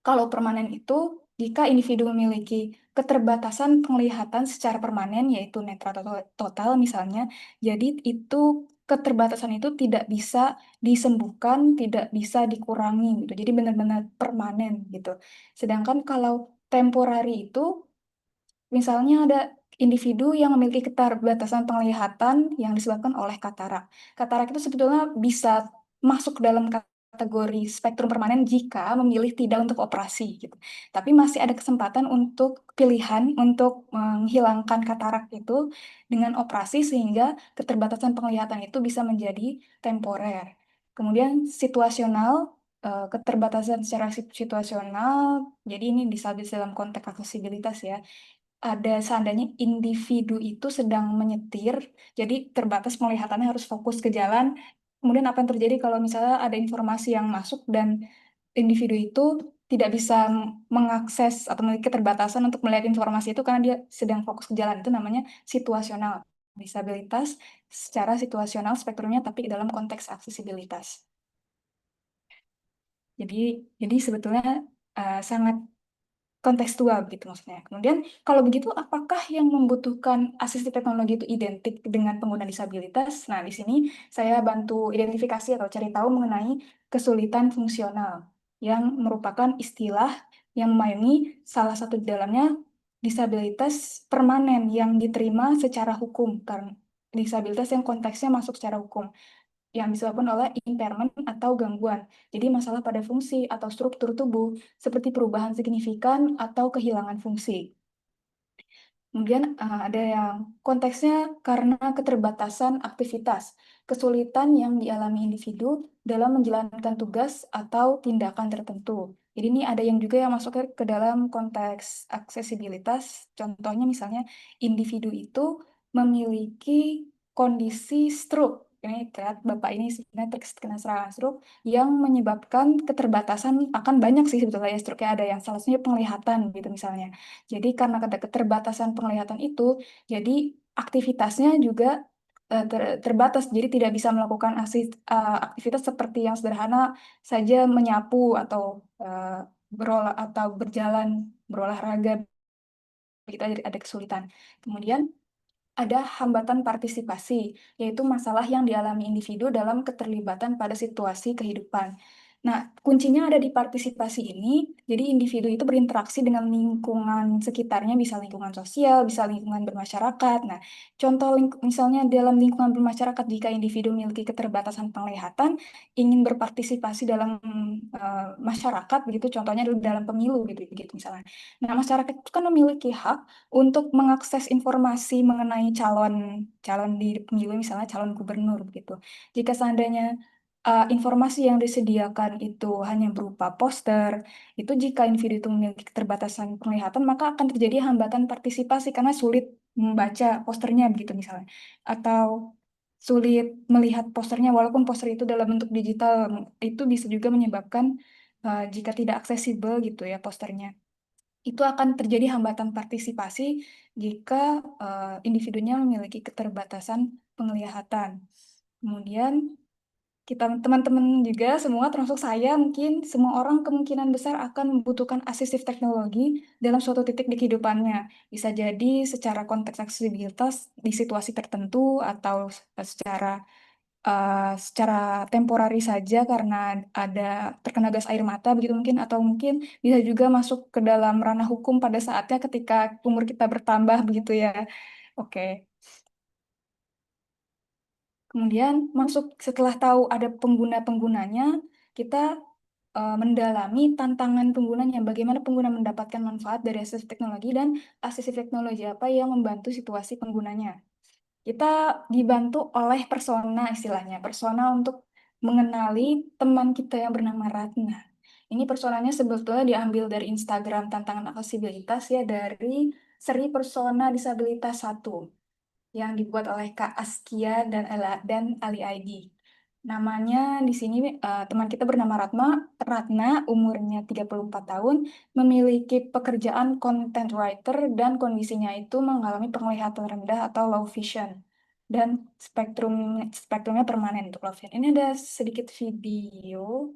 kalau permanen itu jika individu memiliki keterbatasan penglihatan secara permanen, yaitu netra total misalnya, jadi itu keterbatasan itu tidak bisa disembuhkan, tidak bisa dikurangi gitu. Jadi benar-benar permanen gitu. Sedangkan kalau temporari itu misalnya ada individu yang memiliki keterbatasan penglihatan yang disebabkan oleh katarak. Katarak itu sebetulnya bisa masuk ke dalam kategori spektrum permanen jika memilih tidak untuk operasi gitu. Tapi masih ada kesempatan untuk pilihan untuk menghilangkan katarak itu dengan operasi sehingga keterbatasan penglihatan itu bisa menjadi temporer. Kemudian situasional, keterbatasan secara situasional, jadi ini disabilitas dalam konteks aksesibilitas ya, ada seandainya individu itu sedang menyetir, jadi terbatas penglihatannya harus fokus ke jalan. Kemudian apa yang terjadi kalau misalnya ada informasi yang masuk dan individu itu tidak bisa mengakses atau memiliki keterbatasan untuk melihat informasi itu karena dia sedang fokus ke jalan, itu namanya situasional. Disabilitas secara situasional spektrumnya tapi dalam konteks aksesibilitas. Jadi sebetulnya sangat kontekstual gitu maksudnya. Kemudian kalau begitu apakah yang membutuhkan asistif teknologi itu identik dengan pengguna disabilitas? Nah, di sini saya bantu identifikasi atau cari tahu mengenai kesulitan fungsional yang merupakan istilah yang memayungi salah satu di dalamnya disabilitas permanen yang diterima secara hukum karena disabilitas yang konteksnya masuk secara hukum yang disebabkan oleh impairment atau gangguan. Jadi masalah pada fungsi atau struktur tubuh seperti perubahan signifikan atau kehilangan fungsi. Kemudian ada yang konteksnya karena keterbatasan aktivitas, kesulitan yang dialami individu dalam menjalankan tugas atau tindakan tertentu. Jadi ini ada yang juga yang masuk ke dalam konteks aksesibilitas. Contohnya misalnya individu itu memiliki kondisi stroke. Ini terlihat Bapak ini sebenarnya terkena serangan stroke yang menyebabkan keterbatasan akan banyak sih sebetulnya ya stroke-nya ada yang salah satunya penglihatan gitu misalnya. Jadi karena ada keterbatasan penglihatan itu, jadi aktivitasnya juga terbatas. Jadi tidak bisa melakukan aktivitas seperti yang sederhana saja menyapu atau berjalan, berolahraga. Kita ada kesulitan. Kemudian ada hambatan partisipasi, yaitu masalah yang dialami individu dalam keterlibatan pada situasi kehidupan. Nah, kuncinya ada di partisipasi ini, jadi individu itu berinteraksi dengan lingkungan sekitarnya, bisa lingkungan sosial, bisa lingkungan bermasyarakat. Nah, contoh misalnya dalam lingkungan bermasyarakat, jika individu memiliki keterbatasan penglihatan, ingin berpartisipasi dalam masyarakat, begitu contohnya dalam pemilu, gitu, gitu misalnya. Nah, masyarakat itu kan memiliki hak untuk mengakses informasi mengenai calon di pemilu misalnya calon gubernur gitu. Jika seandainya informasi yang disediakan itu hanya berupa poster, itu jika individu itu memiliki keterbatasan penglihatan maka akan terjadi hambatan partisipasi karena sulit membaca posternya begitu misalnya. Atau sulit melihat posternya walaupun poster itu dalam bentuk digital itu bisa juga menyebabkan jika tidak aksesibel gitu ya posternya itu akan terjadi hambatan partisipasi jika individunya memiliki keterbatasan penglihatan. Kemudian kita teman-teman juga semua termasuk saya mungkin semua orang kemungkinan besar akan membutuhkan asistif teknologi dalam suatu titik di kehidupannya. Bisa jadi secara konteks aksesibilitas di situasi tertentu atau secara temporari saja karena ada terkena gas air mata begitu mungkin atau mungkin bisa juga masuk ke dalam ranah hukum pada saatnya ketika umur kita bertambah begitu ya. Oke. Kemudian masuk setelah tahu ada pengguna-penggunanya, kita mendalami tantangan penggunanya, bagaimana pengguna mendapatkan manfaat dari asistif teknologi dan asistif teknologi apa yang membantu situasi penggunanya. Kita dibantu oleh persona istilahnya, persona untuk mengenali teman kita yang bernama Ratna. Ini personanya sebetulnya diambil dari Instagram tantangan aksesibilitas ya dari seri persona disabilitas 1 yang dibuat oleh Kak Askia dan Ali ID. Namanya di sini teman kita bernama Ratna, umurnya 34 tahun, memiliki pekerjaan content writer dan kondisinya itu mengalami penglihatan rendah atau low vision. Dan spektrumnya permanen untuk low vision. Ini ada sedikit video.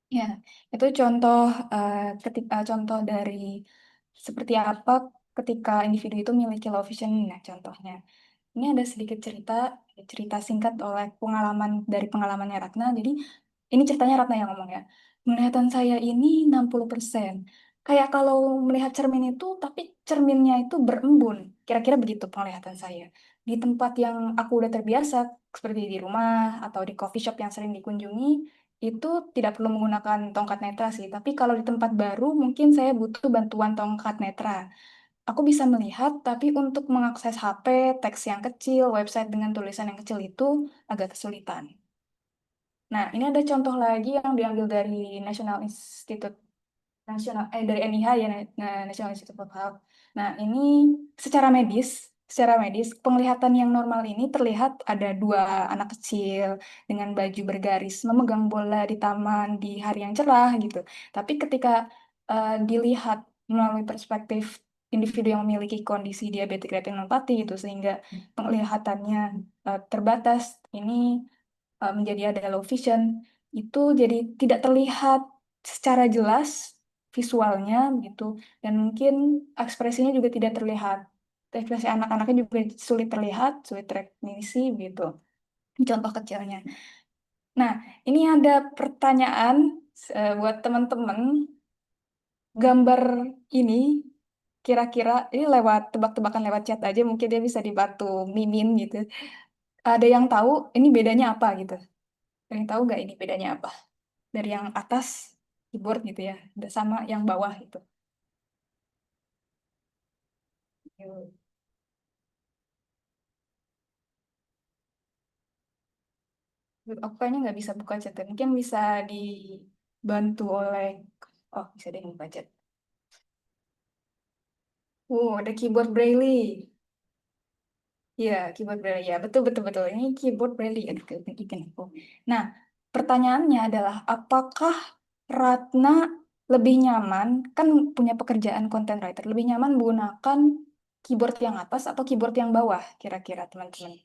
Ya, itu contoh ketika contoh dari seperti apa ketika individu itu memiliki low vision. Nah, contohnya. Ini ada sedikit cerita, cerita singkat oleh pengalamannya Ratna. Jadi, ini ceritanya Ratna yang ngomong ya. Penglihatan saya ini 60%. Kayak kalau melihat cermin itu, tapi cerminnya itu berembun. Kira-kira begitu penglihatan saya. Di tempat yang aku udah terbiasa, seperti di rumah atau di coffee shop yang sering dikunjungi, itu tidak perlu menggunakan tongkat netra sih. Tapi kalau di tempat baru, mungkin saya butuh bantuan tongkat netra. Aku bisa melihat, tapi untuk mengakses HP, teks yang kecil, website dengan tulisan yang kecil itu agak kesulitan. Nah, ini ada contoh lagi yang diambil dari National Institute dari NIH ya, National Institute of Health. Nah, ini secara medis penglihatan yang normal ini terlihat ada dua anak kecil dengan baju bergaris memegang bola di taman di hari yang cerah gitu. Tapi ketika dilihat melalui perspektif individu yang memiliki kondisi diabetik retinopati itu sehingga penglihatannya terbatas, ini menjadi ada low vision, itu jadi tidak terlihat secara jelas visualnya gitu, dan mungkin ekspresinya juga tidak terlihat. Ekspresi anak-anaknya juga sulit terlihat, sulit terrekognisi gitu. Ini contoh kecilnya. Nah, ini ada pertanyaan buat teman-teman. Gambar ini kira-kira ini lewat tebak-tebakan lewat chat aja, mungkin dia bisa dibantu mimin gitu. Ada yang tahu ini bedanya apa gitu? Ada yang tahu nggak ini bedanya apa? Dari yang atas keyboard gitu ya, udah sama yang bawah itu. Yuk. Aku kayaknya nggak bisa buka chat ya. Mungkin bisa dibantu oleh, oh bisa deh buka chat. Ada keyboard Braille. Iya, keyboard Braille ya, betul betul betul. Ini keyboard Braille. Aduh, ikan aku. Nah, pertanyaannya adalah apakah Ratna lebih nyaman, kan punya pekerjaan content writer, lebih nyaman menggunakan keyboard yang atas atau keyboard yang bawah, kira-kira teman-teman?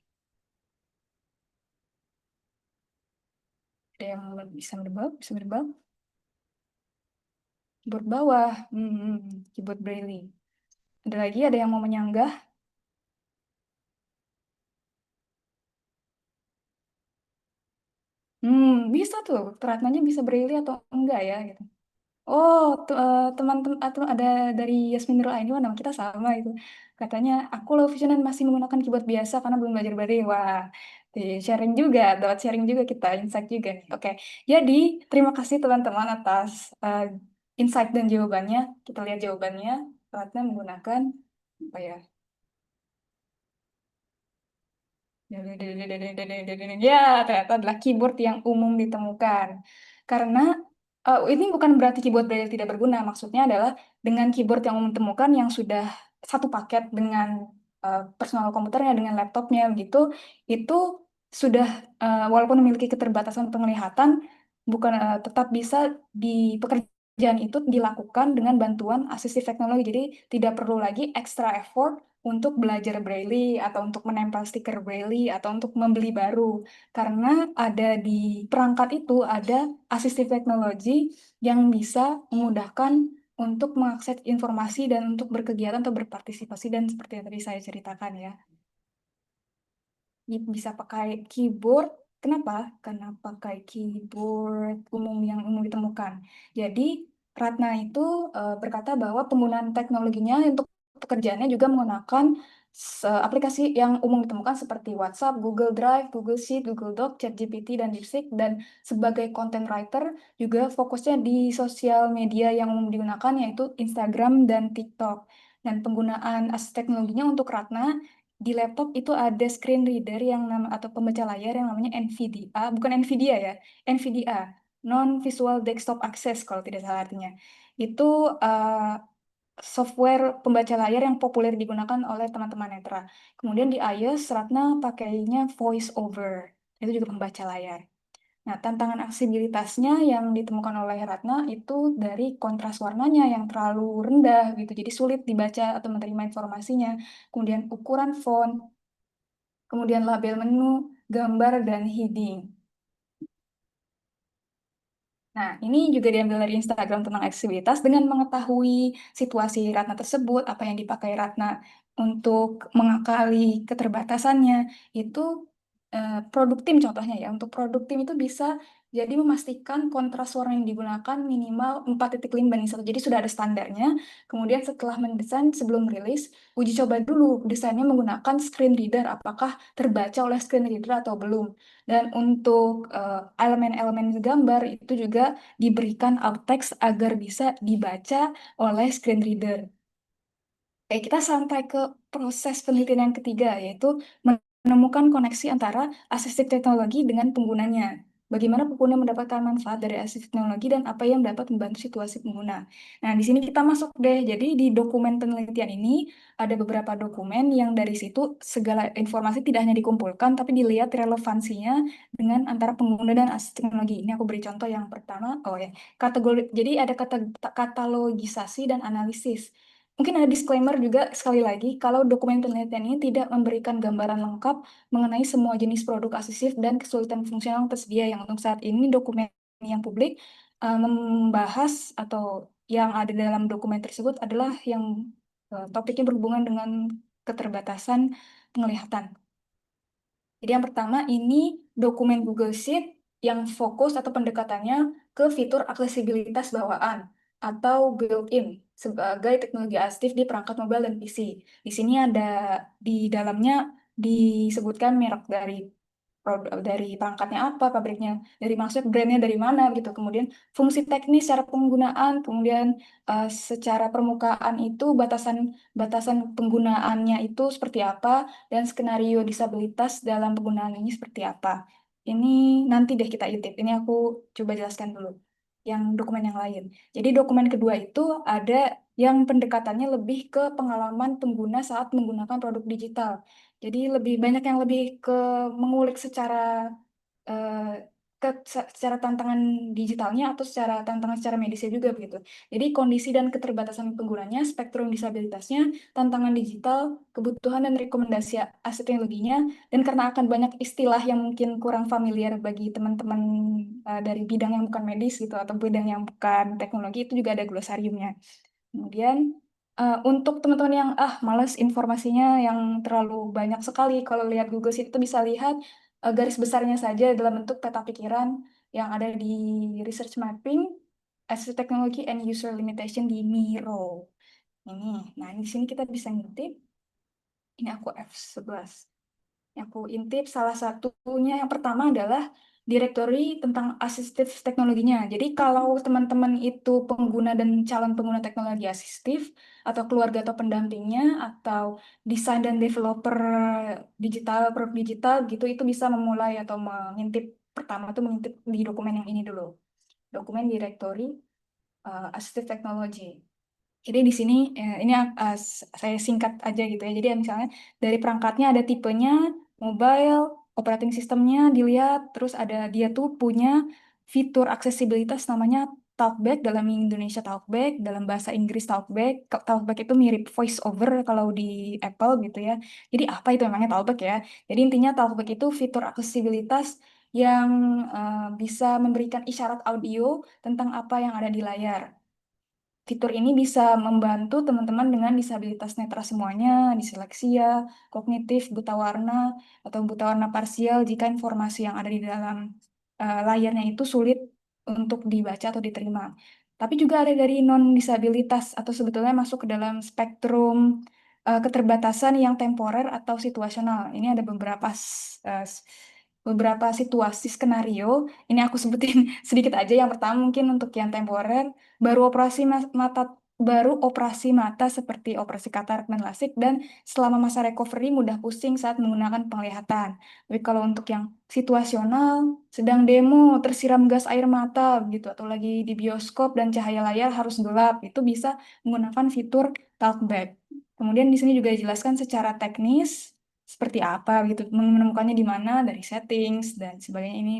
Ada yang bisa menebak? Bisa menebak? Keyboard bawah, keyboard Braille. Ada lagi, ada yang mau menyanggah? Bisa tuh, Ratnanya bisa Braille atau enggak ya gitu. Oh, teman-teman atau ada dari Yasmin Nurul Aini, nama kita sama itu. Katanya, aku low vision dan masih menggunakan keyboard biasa karena belum belajar Braille. Wah, sharing juga, dapat sharing juga kita, insight juga nih. Oke, jadi terima kasih teman-teman atas insight dan jawabannya. Kita lihat jawabannya. Ratna menggunakan apa ya? Ya, ternyata adalah keyboard yang umum ditemukan. Karena ini bukan berarti keyboard Braille tidak berguna. Maksudnya adalah dengan keyboard yang umum ditemukan yang sudah satu paket dengan personal komputernya, dengan laptopnya gitu, itu sudah walaupun memiliki keterbatasan penglihatan, bukan tetap bisa di pekerjaan itu dilakukan dengan bantuan asistif teknologi. Jadi tidak perlu lagi extra effort untuk belajar Braille atau untuk menempel stiker Braille atau untuk membeli baru, karena ada di perangkat itu ada asistif teknologi yang bisa memudahkan untuk mengakses informasi dan untuk berkegiatan atau berpartisipasi, dan seperti yang tadi saya ceritakan ya. Bisa pakai keyboard. Kenapa? Karena pakai keyboard umum yang umum ditemukan. Jadi Ratna itu berkata bahwa penggunaan teknologinya untuk pekerjaannya juga menggunakan aplikasi yang umum ditemukan seperti WhatsApp, Google Drive, Google Sheet, Google Doc, ChatGPT, dan DeepSeek. Dan sebagai content writer juga fokusnya di sosial media yang umum digunakan yaitu Instagram dan TikTok. Dan penggunaan akses teknologinya untuk Ratna di laptop itu ada screen reader yang atau pembaca layar yang namanya NVDA, bukan NVIDIA ya, NVDA, Non Visual Desktop Access kalau tidak salah artinya. Itu software pembaca layar yang populer digunakan oleh teman-teman netra. Kemudian di iOS, Ratna pakainya Voice Over, itu juga pembaca layar. Nah, tantangan aksesibilitasnya yang ditemukan oleh Ratna itu dari kontras warnanya yang terlalu rendah gitu, jadi sulit dibaca atau menerima informasinya. Kemudian ukuran font, kemudian label menu, gambar, dan heading. Nah, ini juga diambil dari Instagram tentang aksesibilitas dengan mengetahui situasi Ratna tersebut, apa yang dipakai Ratna untuk mengakali keterbatasannya, itu produk tim contohnya ya. Untuk produk tim itu bisa jadi memastikan kontras warna yang digunakan minimal 4,5:1. Jadi sudah ada standarnya. Kemudian setelah mendesain sebelum rilis, uji coba dulu desainnya menggunakan screen reader, apakah terbaca oleh screen reader atau belum. Dan untuk elemen-elemen gambar itu juga diberikan alt text agar bisa dibaca oleh screen reader. Kita sampai ke proses penelitian yang ketiga, yaitu menemukan koneksi antara asistif teknologi dengan penggunanya. Bagaimana pengguna mendapatkan manfaat dari asistif teknologi dan apa yang dapat membantu situasi pengguna. Nah, di sini kita masuk deh. Jadi di dokumen penelitian ini ada beberapa dokumen yang dari situ segala informasi tidak hanya dikumpulkan, tapi dilihat relevansinya dengan antara pengguna dan asistif teknologi. Ini aku beri contoh yang pertama. Oh ya, kategori. Jadi ada katalogisasi dan analisis. Mungkin ada disclaimer juga sekali lagi, kalau dokumen penelitian ini tidak memberikan gambaran lengkap mengenai semua jenis produk asesif dan kesulitan fungsional yang tersedia, yang untuk saat ini dokumen yang publik membahas atau yang ada dalam dokumen tersebut adalah yang topiknya berhubungan dengan keterbatasan penglihatan. Jadi yang pertama ini dokumen Google Sheet yang fokus atau pendekatannya ke fitur aksesibilitas bawaan atau built-in sebagai teknologi asistif di perangkat mobile dan PC. Di sini ada di dalamnya disebutkan merek dari produk dari perangkatnya apa, pabriknya dari maksud brandnya dari mana gitu. Kemudian fungsi teknis secara penggunaan, kemudian secara permukaan itu batasan batasan penggunaannya itu seperti apa dan skenario disabilitas dalam penggunaan ini seperti apa. Ini nanti deh kita intip. Ini aku coba jelaskan dulu yang dokumen yang lain. Jadi dokumen kedua itu ada yang pendekatannya lebih ke pengalaman pengguna saat menggunakan produk digital. Jadi lebih banyak yang lebih ke mengulik secara eh, secara tantangan digitalnya atau secara tantangan secara medisnya juga begitu. Jadi kondisi dan keterbatasan penggunanya, spektrum disabilitasnya, tantangan digital, kebutuhan dan rekomendasi aset teknologinya, dan karena akan banyak istilah yang mungkin kurang familiar bagi teman-teman dari bidang yang bukan medis gitu atau bidang yang bukan teknologi itu juga ada glosariumnya. Kemudian untuk teman-teman yang males informasinya yang terlalu banyak sekali, kalau lihat Google Sheet itu bisa lihat garis besarnya saja dalam bentuk peta pikiran yang ada di research mapping, assistive technology and user limitation di Miro. Ini, nah di sini kita bisa ngintip. Ini aku F11. Yang aku intip salah satunya yang pertama adalah direktori tentang asistif teknologinya. Jadi kalau teman-teman itu pengguna dan calon pengguna teknologi asistif atau keluarga atau pendampingnya atau desain dan developer digital, produk digital gitu itu bisa memulai atau mengintip pertama tuh mengintip di dokumen yang ini dulu. Dokumen direktori asistif teknologi. Jadi di sini ini saya singkat aja gitu ya. Jadi misalnya dari perangkatnya ada tipenya, mobile, operating systemnya dilihat, terus ada dia tuh punya fitur aksesibilitas namanya Talkback, dalam Indonesia Talkback, dalam bahasa Inggris Talkback. Talkback itu mirip voice over kalau di Apple gitu ya. Jadi apa itu namanya Talkback ya? Jadi intinya Talkback itu fitur aksesibilitas yang bisa memberikan isyarat audio tentang apa yang ada di layar. Fitur ini bisa membantu teman-teman dengan disabilitas netra semuanya, disleksia, kognitif, buta warna, atau buta warna parsial jika informasi yang ada di dalam layarnya itu sulit untuk dibaca atau diterima. Tapi juga ada dari non-disabilitas atau sebetulnya masuk ke dalam spektrum keterbatasan yang temporer atau situasional. Ini ada beberapa situasi skenario. Ini aku sebutin sedikit aja. Yang pertama mungkin untuk yang temporer baru operasi mata seperti operasi katarak dan lasik dan selama masa recovery mudah pusing saat menggunakan penglihatan. Tapi kalau untuk yang situasional, sedang demo, tersiram gas air mata gitu atau lagi di bioskop dan cahaya layar harus gelap, itu bisa menggunakan fitur talkback. Kemudian di sini juga dijelaskan secara teknis seperti apa gitu, menemukannya di mana dari settings dan sebagainya ini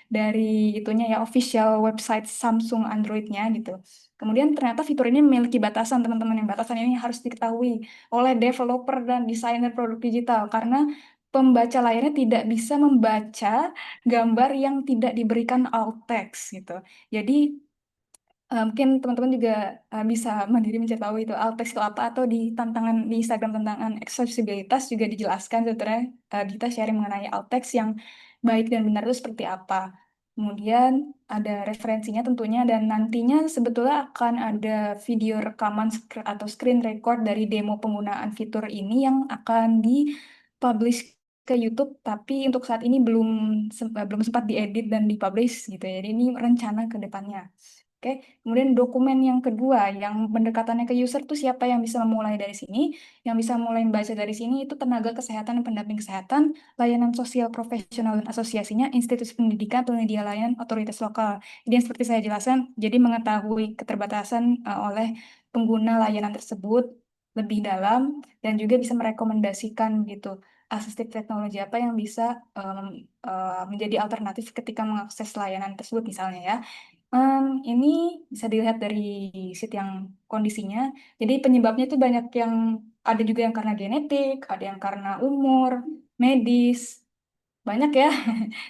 dari itunya ya official website Samsung Android-nya gitu. Kemudian ternyata fitur ini memiliki batasan teman-teman yang batasan ini harus diketahui oleh developer dan desainer produk digital karena pembaca layarnya tidak bisa membaca gambar yang tidak diberikan alt text gitu. Jadi mungkin teman-teman juga bisa mandiri mencari tahu itu alt text itu apa, atau di tantangan di Instagram tantangan aksesibilitas juga dijelaskan sebetulnya kita sharing mengenai alt text yang baik dan benar itu seperti apa. Kemudian ada referensinya tentunya, dan nantinya sebetulnya akan ada video rekaman atau screen record dari demo penggunaan fitur ini yang akan dipublish ke YouTube, tapi untuk saat ini belum sempat diedit dan dipublish gitu ya. Jadi ini rencana ke depannya. Oke, kemudian dokumen yang kedua yang pendekatannya ke user tuh siapa yang bisa memulai dari sini? Yang bisa mulai membaca dari sini itu tenaga kesehatan dan pendamping kesehatan, layanan sosial profesional dan asosiasinya, institusi pendidikan, penyedia layanan, otoritas lokal. Jadi yang seperti saya jelaskan, jadi mengetahui keterbatasan oleh pengguna layanan tersebut lebih dalam dan juga bisa merekomendasikan gitu asistif teknologi apa yang bisa menjadi alternatif ketika mengakses layanan tersebut misalnya ya. Ini bisa dilihat dari sheet yang kondisinya. Jadi penyebabnya itu banyak, yang ada juga yang karena genetik, ada yang karena umur, medis, banyak ya.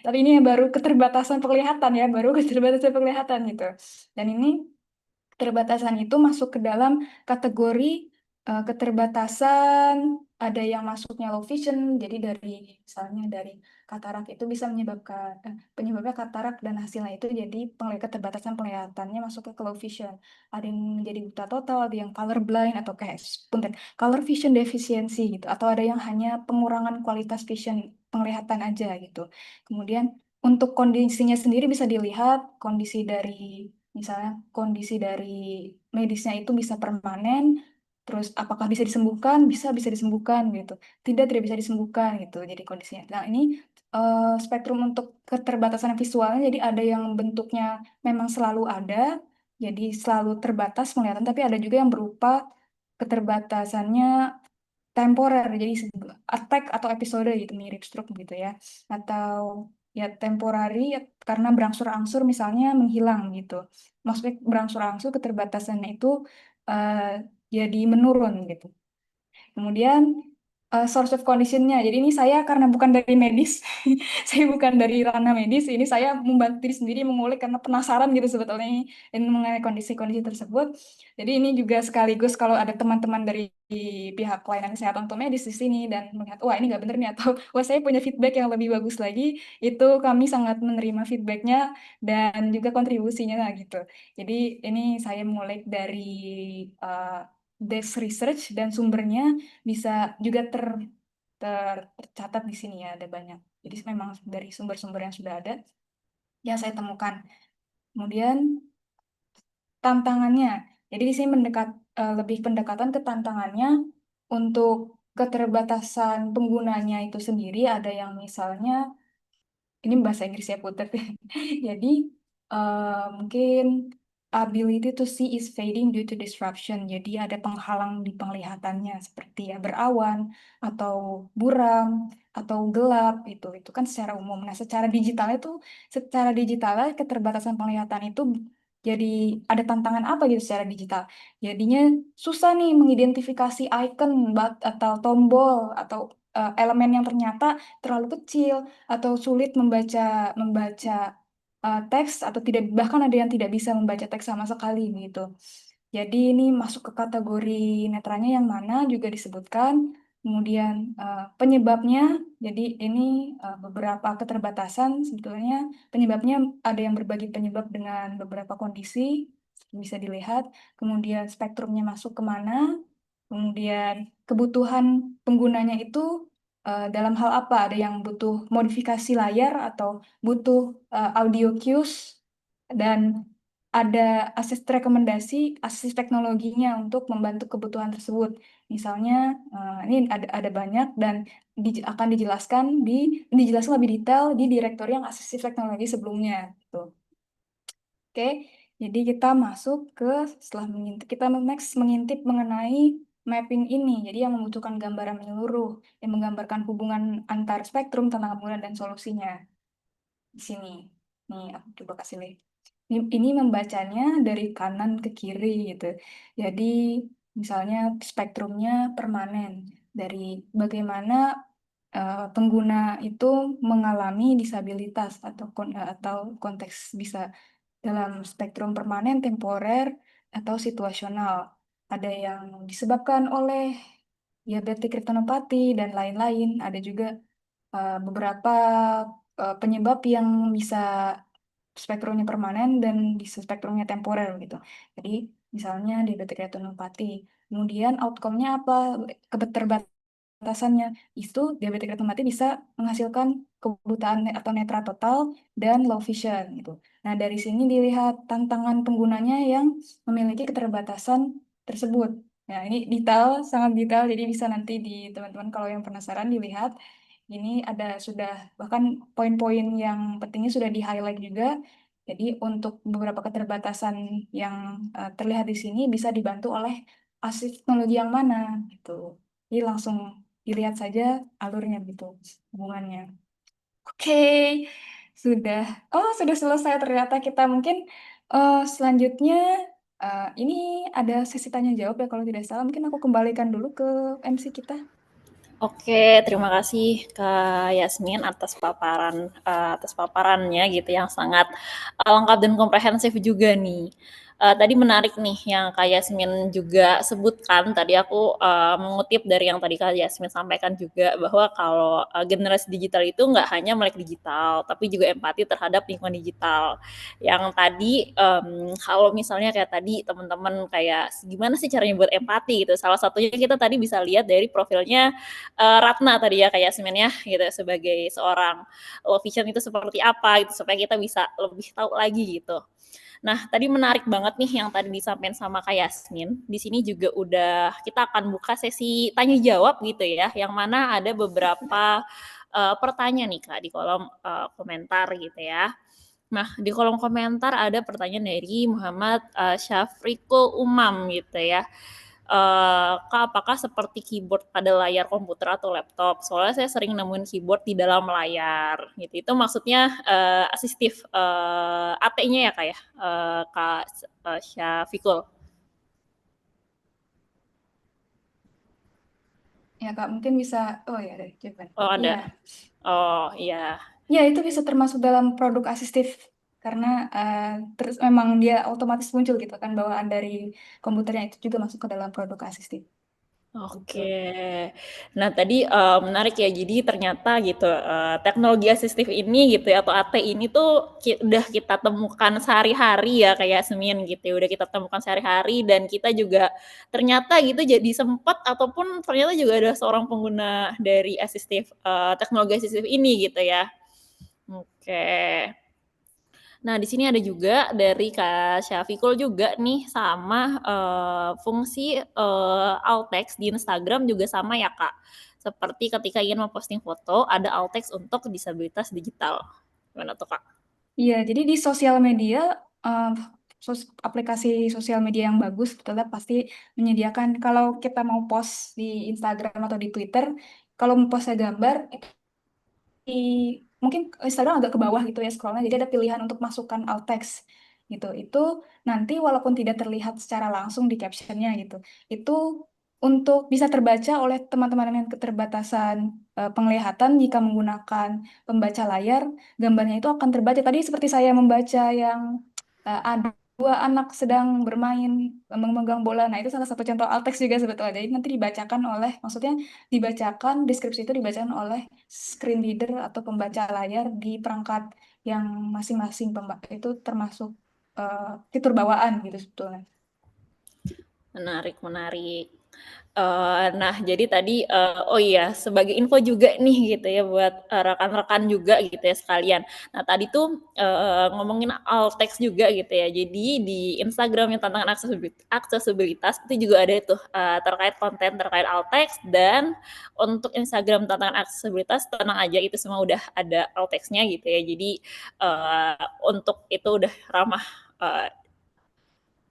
Tapi ini baru keterbatasan penglihatan ya, baru keterbatasan penglihatan gitu. Dan ini keterbatasan itu masuk ke dalam kategori keterbatasan, ada yang masuknya low vision, jadi dari misalnya dari katarak itu bisa menyebabkan penyebabnya katarak dan hasilnya itu jadi keterbatasan penglihatannya masuk ke low vision. Ada yang menjadi buta total, ada yang color blind atau kayak punten, color vision deficiency gitu, atau ada yang hanya pengurangan kualitas vision penglihatan aja gitu. Kemudian untuk kondisinya sendiri bisa dilihat kondisi dari, misalnya kondisi dari medisnya itu bisa permanen, terus apakah bisa disembuhkan? Bisa disembuhkan gitu. Tidak bisa disembuhkan gitu. Jadi kondisinya. Nah, ini spektrum untuk keterbatasan visualnya, jadi ada yang bentuknya memang selalu ada, jadi selalu terbatas penglihatan, tapi ada juga yang berupa keterbatasannya temporer, jadi attack atau episode gitu, mirip stroke gitu ya, atau ya temporary ya, karena berangsur-angsur misalnya menghilang gitu. Maksudnya berangsur-angsur keterbatasannya itu eh, jadi menurun gitu. Kemudian source of condition-nya. Jadi ini saya karena bukan dari medis, saya bukan dari ranah medis, ini saya membantu diri sendiri mengulik karena penasaran gitu sebetulnya ini mengenai kondisi-kondisi tersebut. Jadi ini juga sekaligus kalau ada teman-teman dari pihak pelayanan kesehatan atau medis di sini dan melihat, wah ini nggak bener nih, atau wah saya punya feedback yang lebih bagus lagi, itu kami sangat menerima feedbacknya dan juga kontribusinya lah gitu. Jadi ini saya mengulik dari uh, desk research dan sumbernya bisa juga tercatat di sini ya, ada banyak. Jadi memang dari sumber-sumber yang sudah ada yang saya temukan. Kemudian tantangannya. Jadi di sini lebih pendekatan ke tantangannya untuk keterbatasan penggunanya itu sendiri, ada yang misalnya ini bahasa Inggris ya puter. Jadi mungkin ability to see is fading due to disruption. Jadi ada penghalang di penglihatannya seperti ya berawan atau buram atau gelap itu kan secara umum. Nah, secara digitalnya keterbatasan penglihatan itu jadi ada tantangan apa gitu secara digital. Jadinya susah nih mengidentifikasi icon atau tombol atau elemen yang ternyata terlalu kecil atau sulit membaca membaca teks, atau tidak, bahkan ada yang tidak bisa membaca teks sama sekali gitu. Jadi ini masuk ke kategori netranya yang mana juga disebutkan. Kemudian penyebabnya, jadi ini beberapa keterbatasan sebetulnya penyebabnya ada yang berbagi penyebab dengan beberapa kondisi bisa dilihat. Kemudian spektrumnya masuk kemana, kemudian kebutuhan penggunanya itu dalam hal apa? Ada yang butuh modifikasi layar atau butuh audio cues, dan ada rekomendasi akses teknologinya untuk membantu kebutuhan tersebut. Misalnya ini ada banyak dan akan dijelaskan lebih detail di direktori yang akses teknologi sebelumnya. Gitu. Oke, jadi kita masuk ke setelah mengintip, kita next mengintip mengenai mapping ini. Jadi yang membutuhkan gambaran menyeluruh yang menggambarkan hubungan antar spektrum tentang penggunaan dan solusinya. Di sini, nih aku coba kasih lihat. Ini membacanya dari kanan ke kiri gitu. Jadi misalnya spektrumnya permanen dari bagaimana pengguna itu mengalami disabilitas atau konteks bisa dalam spektrum permanen, temporer, atau situasional. Ada yang disebabkan oleh diabetik retinopati dan lain-lain. Ada juga beberapa penyebab yang bisa spektrumnya permanen dan di spektrumnya temporer gitu. Jadi misalnya diabetik retinopati. Kemudian outcome-nya apa? Keterbatasannya itu diabetik retinopati bisa menghasilkan kebutaan atau netra total dan low vision gitu. Nah, dari sini dilihat tantangan penggunanya yang memiliki keterbatasan tersebut. Nah, ini detail, sangat detail, jadi bisa nanti di teman-teman kalau yang penasaran dilihat. Ini ada sudah bahkan poin-poin yang pentingnya sudah di-highlight juga. Jadi untuk beberapa keterbatasan yang terlihat di sini bisa dibantu oleh asis teknologi yang mana gitu. Jadi langsung dilihat saja alurnya gitu, hubungannya. Oke, sudah. Oh, sudah selesai ternyata kita mungkin selanjutnya ini ada sesi tanya jawab ya kalau tidak salah. Mungkin aku kembalikan dulu ke MC kita. Oke, terima kasih Kak Yasmin atas paparannya gitu yang sangat lengkap dan komprehensif juga nih. Tadi menarik nih yang Kak Yasmin juga sebutkan. Tadi aku mengutip dari yang tadi Kak Yasmin sampaikan juga bahwa kalau generasi digital itu nggak hanya melek digital, tapi juga empati terhadap lingkungan digital. Yang tadi kalau misalnya kayak tadi teman-teman kayak gimana sih caranya buat empati gitu. Salah satunya kita tadi bisa lihat dari profilnya Ratna tadi ya kayak Yasmin ya gitu sebagai seorang low vision itu seperti apa gitu supaya kita bisa lebih tahu lagi gitu. Nah, tadi menarik banget nih yang tadi disampaikan sama Kak Yasmin. Di sini juga udah kita akan buka sesi tanya jawab gitu ya, yang mana ada beberapa pertanyaan nih Kak di kolom komentar gitu ya. Nah, di kolom komentar ada pertanyaan dari Muhammad Syafriko Umam gitu ya. Kak, apakah seperti keyboard pada layar komputer atau laptop? Soalnya saya sering nemuin keyboard di dalam layar gitu. Itu maksudnya asistif AT-nya ya Kak ya, Kak Syafikul? Ya, Kak, mungkin bisa, oh ya, ada jawaban. Oh Iya, ada. Oh iya. ya itu bisa termasuk dalam produk asistif karena terus memang dia otomatis muncul gitu kan bawaan dari komputernya itu juga masuk ke dalam produk asistif. Gitu. Oke. Nah tadi, menarik ya jadi ternyata gitu, teknologi asistif ini gitu ya atau AT ini tuh udah kita temukan sehari-hari ya kayak Yasmin gitu ya, udah kita temukan sehari-hari dan kita juga ternyata gitu jadi sempat ataupun ternyata juga ada seorang pengguna dari asistif, teknologi asistif ini gitu ya. Oke. Nah, di sini ada juga dari Kak Syafikul juga nih sama fungsi alt text di Instagram juga sama ya Kak. Seperti ketika ingin memposting foto ada alt text untuk disabilitas digital. Gimana tuh Kak? Iya, jadi di sosial media, eh, aplikasi sosial media yang bagus tetap pasti menyediakan kalau kita mau post di Instagram atau di Twitter, kalau mau post gambar di mungkin Instagram agak ke bawah gitu ya scrollnya, jadi ada pilihan untuk masukkan alt text gitu. Itu nanti walaupun tidak terlihat secara langsung di captionnya gitu, itu untuk bisa terbaca oleh teman-teman dengan keterbatasan penglihatan jika menggunakan pembaca layar, gambarnya itu akan terbaca. Tadi seperti saya membaca yang ada dua anak sedang bermain memegang bola. Nah, itu salah satu contoh alt text juga sebetulnya. Jadi nanti dibacakan oleh, maksudnya dibacakan, deskripsi itu dibacakan oleh screen reader atau pembaca layar di perangkat yang masing-masing itu termasuk fitur bawaan gitu sebetulnya. Menarik menarik. Nah jadi tadi, oh iya sebagai info juga nih gitu ya buat, rekan-rekan juga gitu ya sekalian. Nah tadi tuh, ngomongin alt text juga gitu ya. Jadi di Instagram yang tantangan aksesibilitas itu juga ada tuh, terkait konten terkait alt text dan untuk Instagram tantangan aksesibilitas tenang aja itu semua udah ada alt text-nya gitu ya. Jadi, untuk itu udah ramah, eee,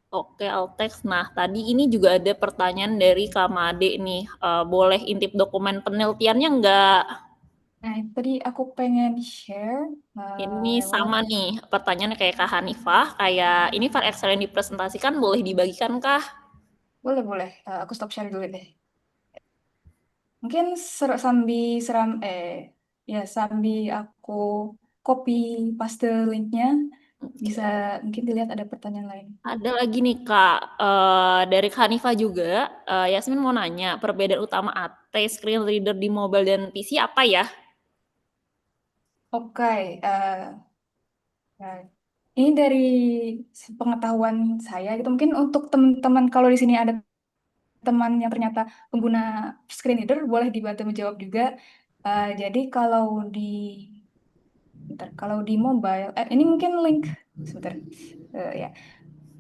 Oke, Altex. Nah, tadi ini juga ada pertanyaan dari Kak Made nih, boleh intip dokumen penelitiannya nggak? Nah, itu tadi aku pengen share Ini lewat, sama nih, pertanyaannya kayak Kak Hanifah, kayak ini file Excel yang dipresentasikan boleh dibagikan kah? boleh boleh. Aku stop share dulu deh. Mungkin seram ya sambil aku copy paste linknya bisa Oke. mungkin dilihat ada pertanyaan lain. Ada lagi nih Kak, dari Kak Hanifah juga, Yasmin mau nanya, perbedaan utama AT screen reader di mobile dan PC apa ya? Oke, nah, ini dari pengetahuan saya gitu. Mungkin untuk teman-teman kalau di sini ada teman yang ternyata pengguna screen reader boleh dibantu menjawab juga. Jadi kalau di mobile, ini mungkin link sebentar. Ya,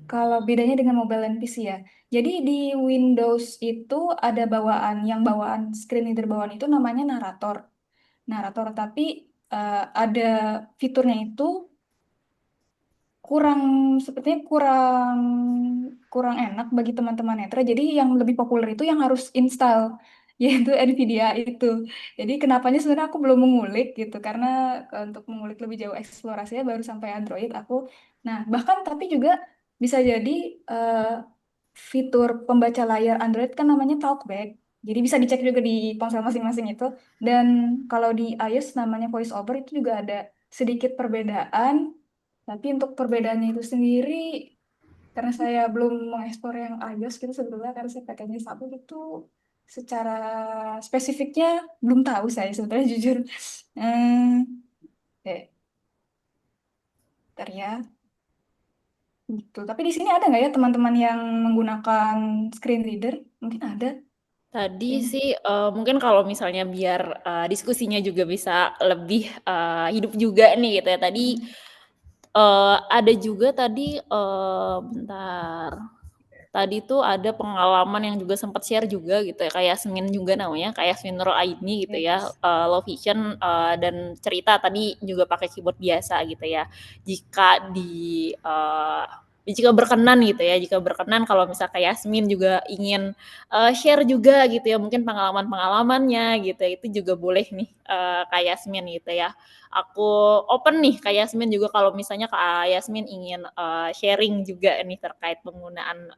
kalau bedanya dengan mobile dan PC ya. Jadi di Windows itu ada bawaan screen reader bawaan itu namanya narator. Narator, tapi ada fiturnya itu kurang sepertinya kurang kurang enak bagi teman-teman netra. Jadi yang lebih populer itu yang harus install yaitu Nvidia itu. Jadi kenapanya sebenarnya aku belum mengulik gitu karena untuk mengulik lebih jauh eksplorasinya baru sampai Android aku. Nah, bahkan tapi juga bisa jadi eh, fitur pembaca layar Android kan namanya Talkback. Jadi bisa dicek juga di ponsel masing-masing itu. Dan kalau di iOS namanya VoiceOver itu juga ada sedikit perbedaan, tapi untuk perbedaannya itu sendiri, karena saya belum mengeksplor yang iOS gitu sebetulnya, karena saya pakainya satu itu secara spesifiknya belum tahu saya sebetulnya jujur. Hmm, eh, Bentar ya. Gitu. Tapi di sini ada nggak ya teman-teman yang menggunakan screen reader? Mungkin ada. Tadi Ini. sih, mungkin kalau misalnya biar, diskusinya juga bisa lebih, hidup juga nih gitu ya, tadi, Hmm. ada juga tadi, bentar. Tadi tuh ada pengalaman yang juga sempat share juga gitu ya, kayak Yasmin juga namanya, kayak Yasmin Nur Aini gitu ya, Yes. low vision, dan cerita tadi juga pakai keyboard biasa gitu ya. Jika jika berkenan gitu ya, jika berkenan kalau misal kayak Yasmin juga ingin, share juga gitu ya, mungkin pengalaman-pengalamannya gitu ya, itu juga boleh nih, Kak Yasmin gitu ya. Aku open nih Kak Yasmin juga kalau misalnya Kak Yasmin ingin, sharing juga nih terkait penggunaan,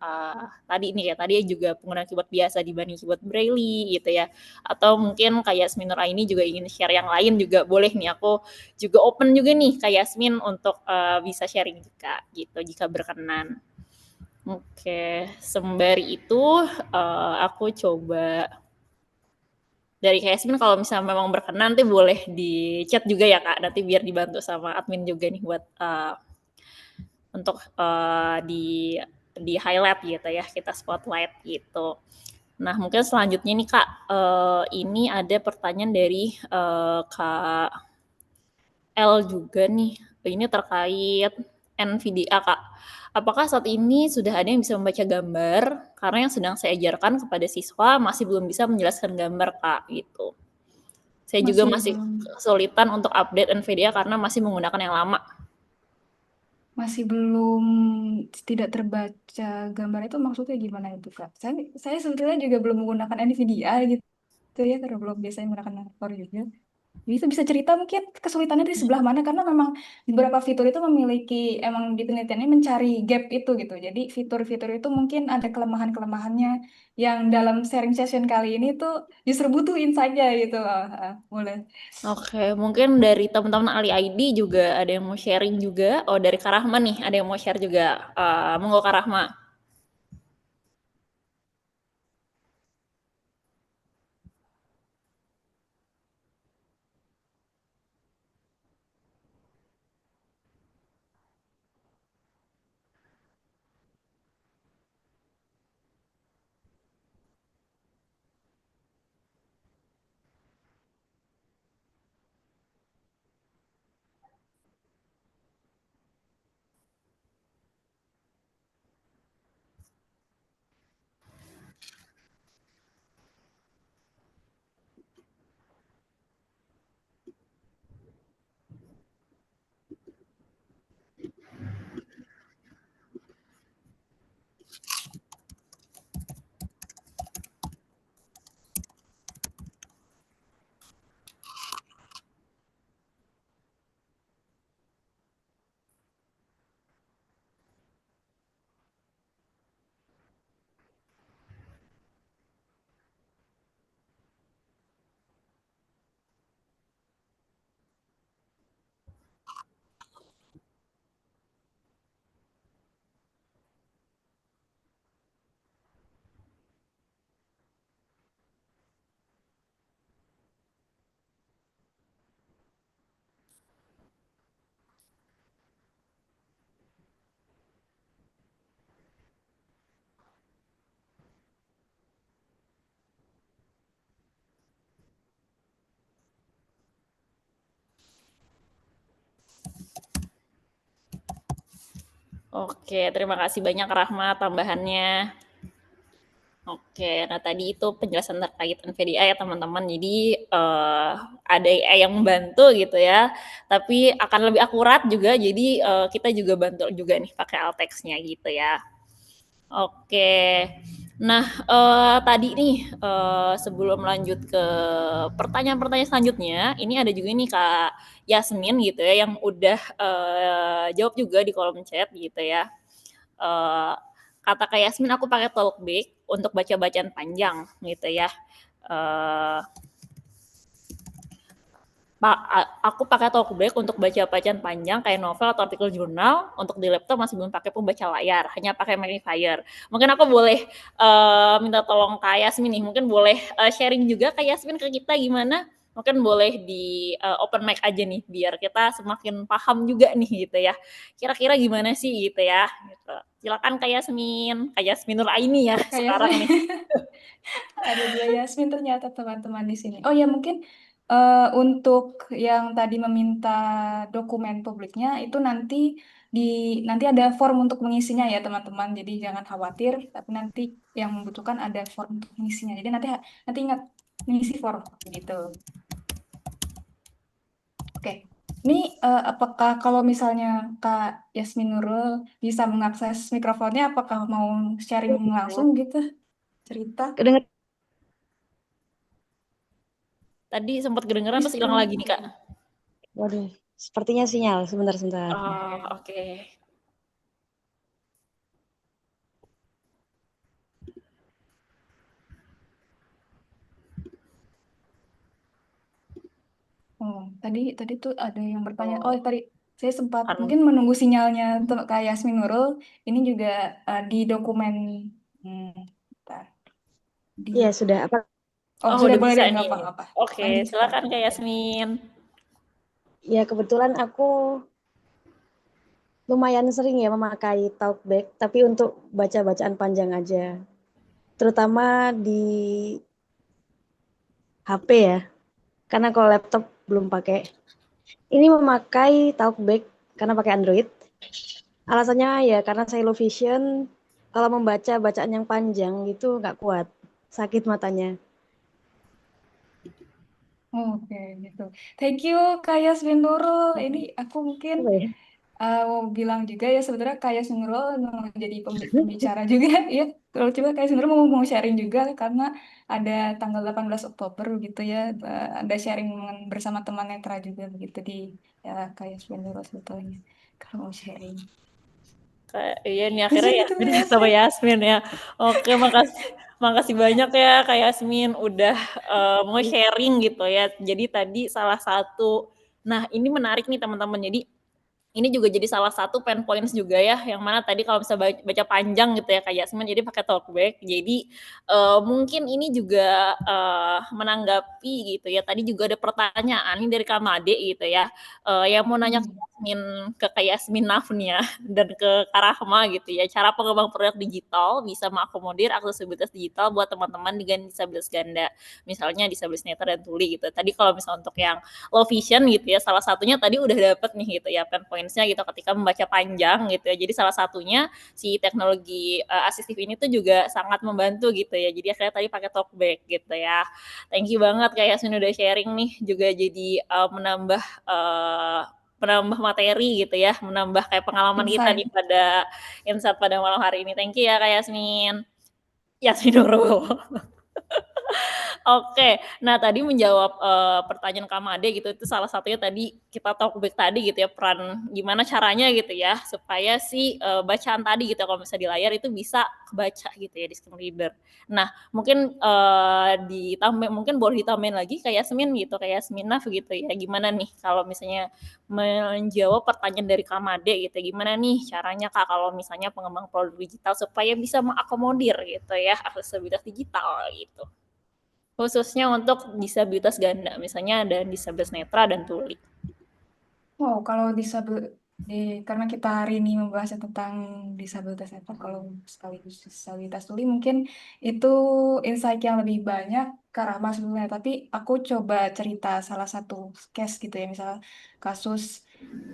tadi nih ya, tadi juga penggunaan keyboard biasa dibanding keyboard braille gitu ya, atau mungkin Kak Yasmin Nuraini juga ingin share yang lain juga boleh nih, aku juga open juga nih Kak Yasmin untuk, bisa sharing juga gitu jika berkenan. Oke, sembari itu, aku coba dari Kak Yasmin kalau misalnya memang berkenan nanti boleh di chat juga ya Kak, nanti biar dibantu sama admin juga nih buat, untuk, di highlight gitu ya, kita spotlight gitu. Nah mungkin selanjutnya nih Kak, ini ada pertanyaan dari, Kak L juga nih, ini terkait NVDA Kak. Apakah saat ini sudah ada yang bisa membaca gambar? Karena yang sedang saya ajarkan kepada siswa masih belum bisa menjelaskan gambar Kak, gitu. Saya juga Masih masih belum kesulitan untuk update NVIDIA karena masih menggunakan yang lama. masih belum tidak terbaca gambar itu maksudnya gimana itu Kak? Saya sebetulnya juga belum menggunakan Nvidia gitu ya karena belum biasanya menggunakan monitor juga. Jadi itu bisa cerita mungkin kesulitannya di sebelah mana karena memang beberapa fitur itu memiliki emang di penelitiannya mencari gap itu gitu. Jadi fitur-fitur itu mungkin ada kelemahan-kelemahannya yang dalam sharing session kali ini tuh justru butuhin saja gitu loh. Boleh. Oke, mungkin dari teman-teman ahli ID juga ada yang mau sharing juga. Oh, dari Kak Rahma nih, ada yang mau share juga. Monggo Kak Rahma. Oke, terima kasih banyak Rahma tambahannya. Oke, nah tadi itu penjelasan terkait NVDA ya teman-teman. Jadi ada AI yang membantu gitu ya, tapi akan lebih akurat juga. Jadi kita juga bantu juga nih pakai alt text-nya gitu ya. Oke, nah tadi nih sebelum lanjut ke pertanyaan-pertanyaan selanjutnya, ini ada juga nih Kak Yasmin gitu ya yang udah jawab juga di kolom chat gitu ya. Uh, Kata Kak Yasmin aku pakai Talkback untuk baca bacaan panjang gitu ya. Uh, aku pakai Talkback untuk baca bacaan panjang kayak novel atau artikel jurnal. Untuk di laptop masih belum pakai pembaca layar, hanya pakai magnifier. Mungkin aku boleh minta tolong Kak Yasmin nih, mungkin boleh sharing juga Kak Yasmin ke kita gimana? Mungkin boleh di open mic aja nih, biar kita semakin paham juga nih gitu ya. Kira-kira gimana sih gitu ya. Gitu. Silakan Kak Yasmin, Kak Yasmin Nuraini ya Kayak sekarang nih. ada dua Yasmin ternyata teman-teman di sini. Oh ya mungkin untuk yang tadi meminta dokumen publiknya itu di nanti ada form untuk mengisinya ya teman-teman. Jadi jangan khawatir, tapi nanti yang membutuhkan ada form untuk mengisinya. Jadi nanti ingat mengisi form gitu. Oke. Ini apakah kalau misalnya Kak Yasmin Nurul bisa mengakses mikrofonnya, apakah mau sharing langsung gitu cerita? Kedengar Tadi sempat kedengeran terus hilang lagi nih Kak. waduh, sepertinya sinyal. Sebentar. Oh, oke. Oh, tadi tuh ada yang bertanya. Oh, tadi saya sempat Kan mungkin menunggu sinyalnya Kak Yasmin Nurul. Ini juga di dokumen. Hmm, bentar. Iya, Di, sudah. Apa? oh, oh sudah udah boleh bisa deh, nggak nih. apa-apa. Oke, Lanjut silakan sekarang. Kak Yasmin. Ya, kebetulan aku lumayan sering ya memakai Talkback, tapi untuk baca-bacaan panjang aja. Terutama di HP ya. Karena kalau laptop belum pakai. Ini memakai Talkback karena pakai Android. Alasannya ya karena saya low vision, kalau membaca bacaan yang panjang itu nggak kuat, sakit matanya. Oke, gitu. Thank you, Kak Yasmin Nurul. Ini aku mungkin Apa ya? mau bilang juga ya sebenarnya Kak Yasmin Nurul mau jadi pembicara juga ya. Kalau coba Kak Yasmin Nurul mau sharing juga karena ada tanggal 18 Oktober gitu ya. Ada sharing bersama teman netra juga begitu di ya, Kak Yasmin Nurul sebetulnya. Kalau mau sharing. Iya nih Aja akhirnya gitu Yasmin ya. sama Yasmin ya. Oke, makasih banyak ya Kak Yasmin udah mau sharing gitu ya. Jadi tadi salah satu, nah ini menarik nih teman-teman. Jadi ini juga jadi salah satu pain points juga ya, yang mana tadi kalau misalnya baca panjang gitu ya Kak Yasmin, jadi pakai talkback. Jadi mungkin ini juga menanggapi gitu ya. Tadi juga ada pertanyaan ini dari Kak Made gitu ya, yang mau nanya Hmm. ke Kak Yasmin Nafnia dan ke Kak Rahma gitu ya. Cara pengembang produk digital bisa mengakomodir aksesibilitas digital buat teman-teman dengan disabilitas ganda, misalnya disabilitas netra dan tuli gitu. Tadi kalau misalnya untuk yang low vision gitu ya, salah satunya tadi udah dapet nih gitu ya pain points-nya gitu ketika membaca panjang gitu ya. Jadi salah satunya si teknologi asistif ini tuh juga sangat membantu gitu ya. Jadi akhirnya tadi pakai talkback gitu ya. Thank you banget kayak Yasmin udah sharing nih, juga jadi menambah materi gitu ya, menambah kayak pengalaman kita nih Insight. pada insight pada malam hari ini. Thank you ya Kak Yasmin. Yasmin Nurul. Oke, nah tadi menjawab pertanyaan Kak Made gitu, itu salah satunya tadi kita talkback tadi gitu ya, peran gimana caranya gitu ya, supaya si bacaan tadi gitu ya, kalau misalnya di layar itu bisa kebaca gitu ya di screen reader. Nah mungkin mungkin boleh ditambahin lagi kayak Yasmin gitu, kayak Yasminaf gitu ya, gimana nih kalau misalnya menjawab pertanyaan dari Kak Made gitu, gimana nih caranya Kak kalau misalnya pengembang produk digital supaya bisa mengakomodir gitu ya aksesibilitas digital gitu. Khususnya untuk disabilitas ganda, misalnya ada disabilitas netra dan tuli. Wow, kalau Karena kita hari ini membahas tentang disabilitas apa, kalau sekaligus disabilitas tuli mungkin itu insight yang lebih banyak ke arah Mas sebenarnya. Tapi aku coba cerita salah satu case gitu ya, misal kasus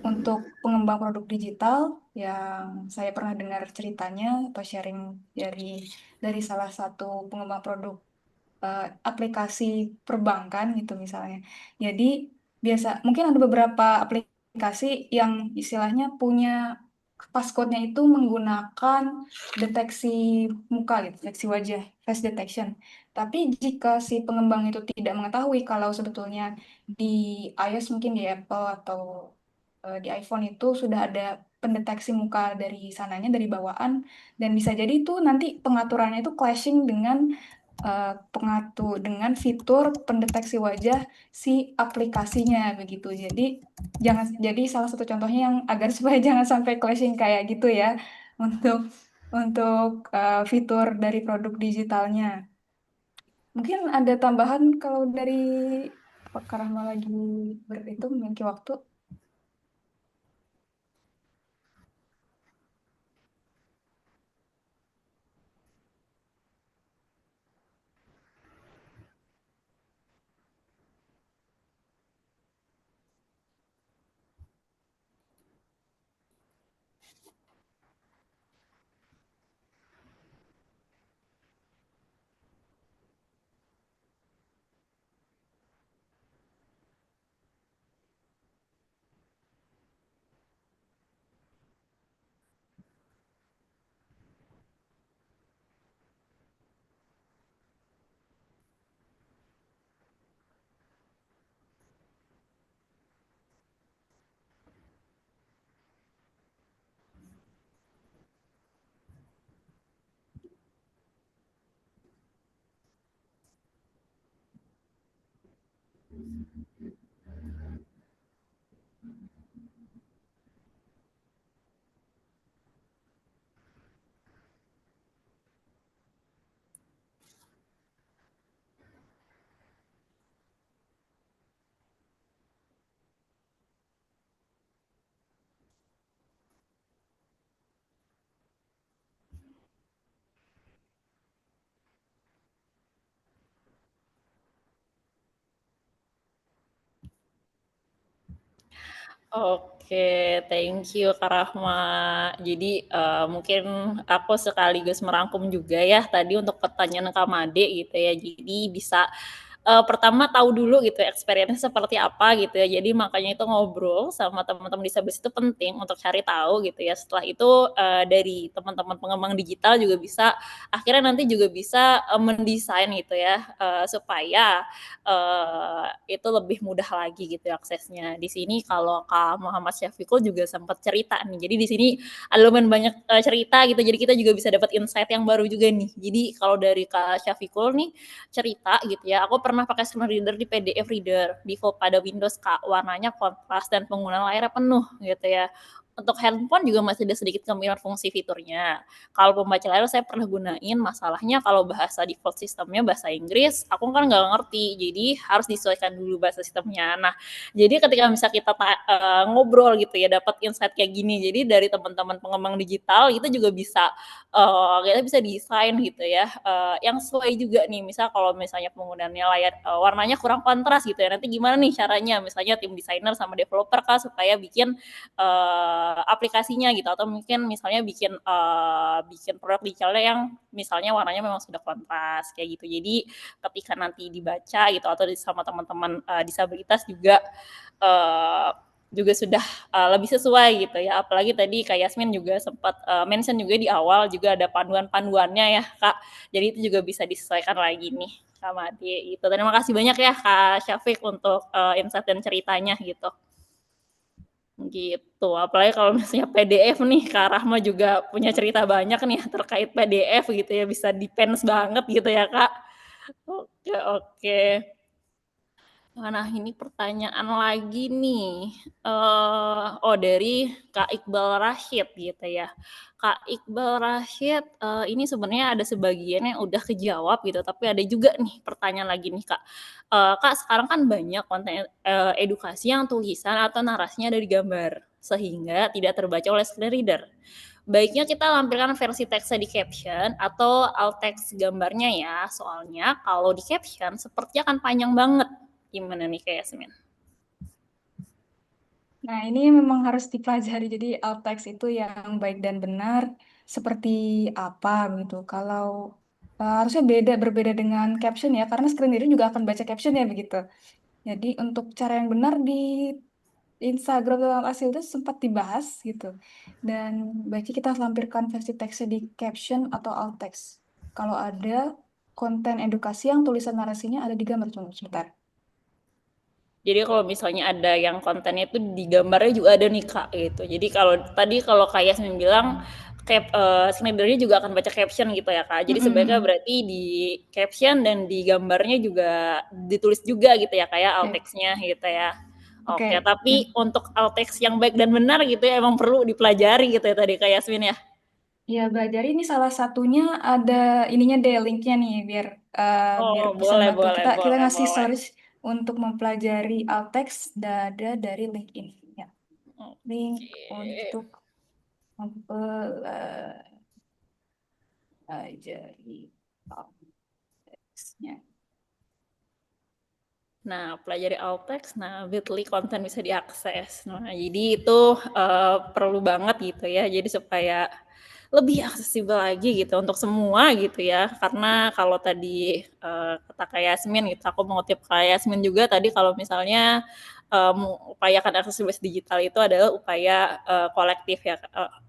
untuk pengembang produk digital yang saya pernah dengar ceritanya atau sharing dari salah satu pengembang produk aplikasi perbankan gitu misalnya. Jadi biasa mungkin ada beberapa aplikasi yang istilahnya punya passcode-nya itu menggunakan deteksi muka gitu, deteksi wajah, face detection. Tapi jika si pengembang itu tidak mengetahui kalau sebetulnya di iOS mungkin di Apple atau di iPhone itu sudah ada pendeteksi muka dari sananya dari bawaan, dan bisa jadi itu nanti pengaturannya itu clashing dengan fitur pendeteksi wajah si aplikasinya begitu. Jadi salah satu contohnya yang agar supaya jangan sampai clashing kayak gitu ya untuk fitur dari produk digitalnya. Mungkin ada tambahan kalau dari Pak Karama lagi berhitung memiliki waktu. Oke, thank you Kak Rahma. Jadi, mungkin aku sekaligus merangkum juga ya tadi untuk pertanyaan Kak Made gitu ya. Jadi bisa, pertama tahu dulu gitu ya experience-nya seperti apa gitu ya. Jadi makanya itu ngobrol sama teman-teman disabilitas itu penting untuk cari tahu gitu ya. Setelah itu, dari teman-teman pengembang digital juga bisa akhirnya nanti juga bisa, mendesain gitu ya, supaya itu lebih mudah lagi gitu ya aksesnya. Di sini kalau Kak Muhammad Syafiqul juga sempat cerita nih, jadi di sini ada lumayan banyak, cerita gitu, jadi kita juga bisa dapat insight yang baru juga nih. Jadi kalau dari Kak Syafiqul nih cerita gitu ya, aku pernah pakai screen reader di PDF reader, default pada Windows Kak, warnanya kontras dan penggunaan layarnya penuh gitu ya. Untuk handphone juga masih ada sedikit kemiripan fungsi fiturnya. Kalau pembaca layar saya pernah gunain, masalahnya kalau bahasa default sistemnya bahasa Inggris, aku kan nggak ngerti, jadi harus disesuaikan dulu bahasa sistemnya. Nah, jadi ketika bisa kita ngobrol gitu ya, dapat insight kayak gini, jadi dari teman-teman pengembang digital itu juga bisa, kita bisa desain gitu ya, yang sesuai juga nih. Misal kalau misalnya penggunaannya layar warnanya kurang kontras gitu ya, nanti gimana nih caranya? Misalnya tim desainer sama developer Kak, supaya bikin, aplikasinya gitu, atau mungkin misalnya bikin produk digitalnya yang misalnya warnanya memang sudah kontras kayak gitu. Jadi ketika nanti dibaca gitu atau sama teman-teman, disabilitas eee, juga sudah, lebih sesuai gitu ya. Apalagi tadi Kak Yasmin juga sempat, mention juga di awal juga ada panduan-panduannya ya, Kak. Jadi itu juga bisa disesuaikan lagi nih sama adik gitu. Terima kasih banyak ya Kak Syafiq untuk, insight dan ceritanya gitu. Gitu, apalagi kalau misalnya PDF nih, Kak Rahma juga punya cerita banyak nih terkait PDF gitu ya, bisa depends banget gitu ya, Kak. Oke oke. Nah, ini pertanyaan lagi nih, dari Kak Iqbal Rashid gitu ya. Kak Iqbal Rashid, ini sebenarnya ada sebagian yang udah kejawab gitu, tapi ada juga nih pertanyaan lagi nih, Kak. Kak, sekarang kan banyak konten, edukasi yang tulisan atau narasinya dari gambar. sehingga tidak terbaca oleh screen reader. Baiknya kita lampirkan versi teksnya di caption atau alt text gambarnya ya, soalnya kalau di caption sepertinya akan panjang banget. Gimana nih Kak Yasmin? Nah, ini memang harus dipelajari. Jadi alt text itu yang baik dan benar seperti apa gitu. Kalau harusnya berbeda dengan caption ya, karena screen reader juga akan baca caption ya begitu. Jadi untuk cara yang benar di Instagram dalam hasil itu sempat dibahas gitu. Dan baiknya kita lampirkan versi teksnya di caption atau alt text. Kalau ada konten edukasi yang tulisan narasinya ada di gambar, tunggu sebentar. Jadi kalau misalnya ada yang kontennya itu di gambarnya juga ada nih Kak gitu. Jadi kalau Kak Yasmin bilang screen reader-nya juga akan baca caption gitu ya Kak. Jadi sebaiknya berarti di caption dan di gambarnya juga ditulis juga gitu ya kayak alt Oke. text-nya gitu ya. Oke, Oke. tapi untuk alt text yang baik dan benar gitu ya emang perlu dipelajari gitu ya tadi Kak Yasmin ya. Ya, belajar ini salah satunya ada ininya deh linknya nih biar Oh, bisa boleh, bantu boleh, kita boleh, ngasih boleh. stories untuk mempelajari alt text dari link ini ya. Link Oke. untuk mempelajari alt text-nya. Nah, pelajari alt text, nah bit.ly konten bisa diakses. Nah, jadi itu perlu banget gitu ya. Jadi supaya lebih aksesibel lagi gitu untuk semua gitu ya. Karena kalau tadi kata Kak Yasmin gitu, aku mengutip Kak Yasmin juga tadi kalau misalnya upayakan aksesibilitas digital itu adalah upaya kolektif ya,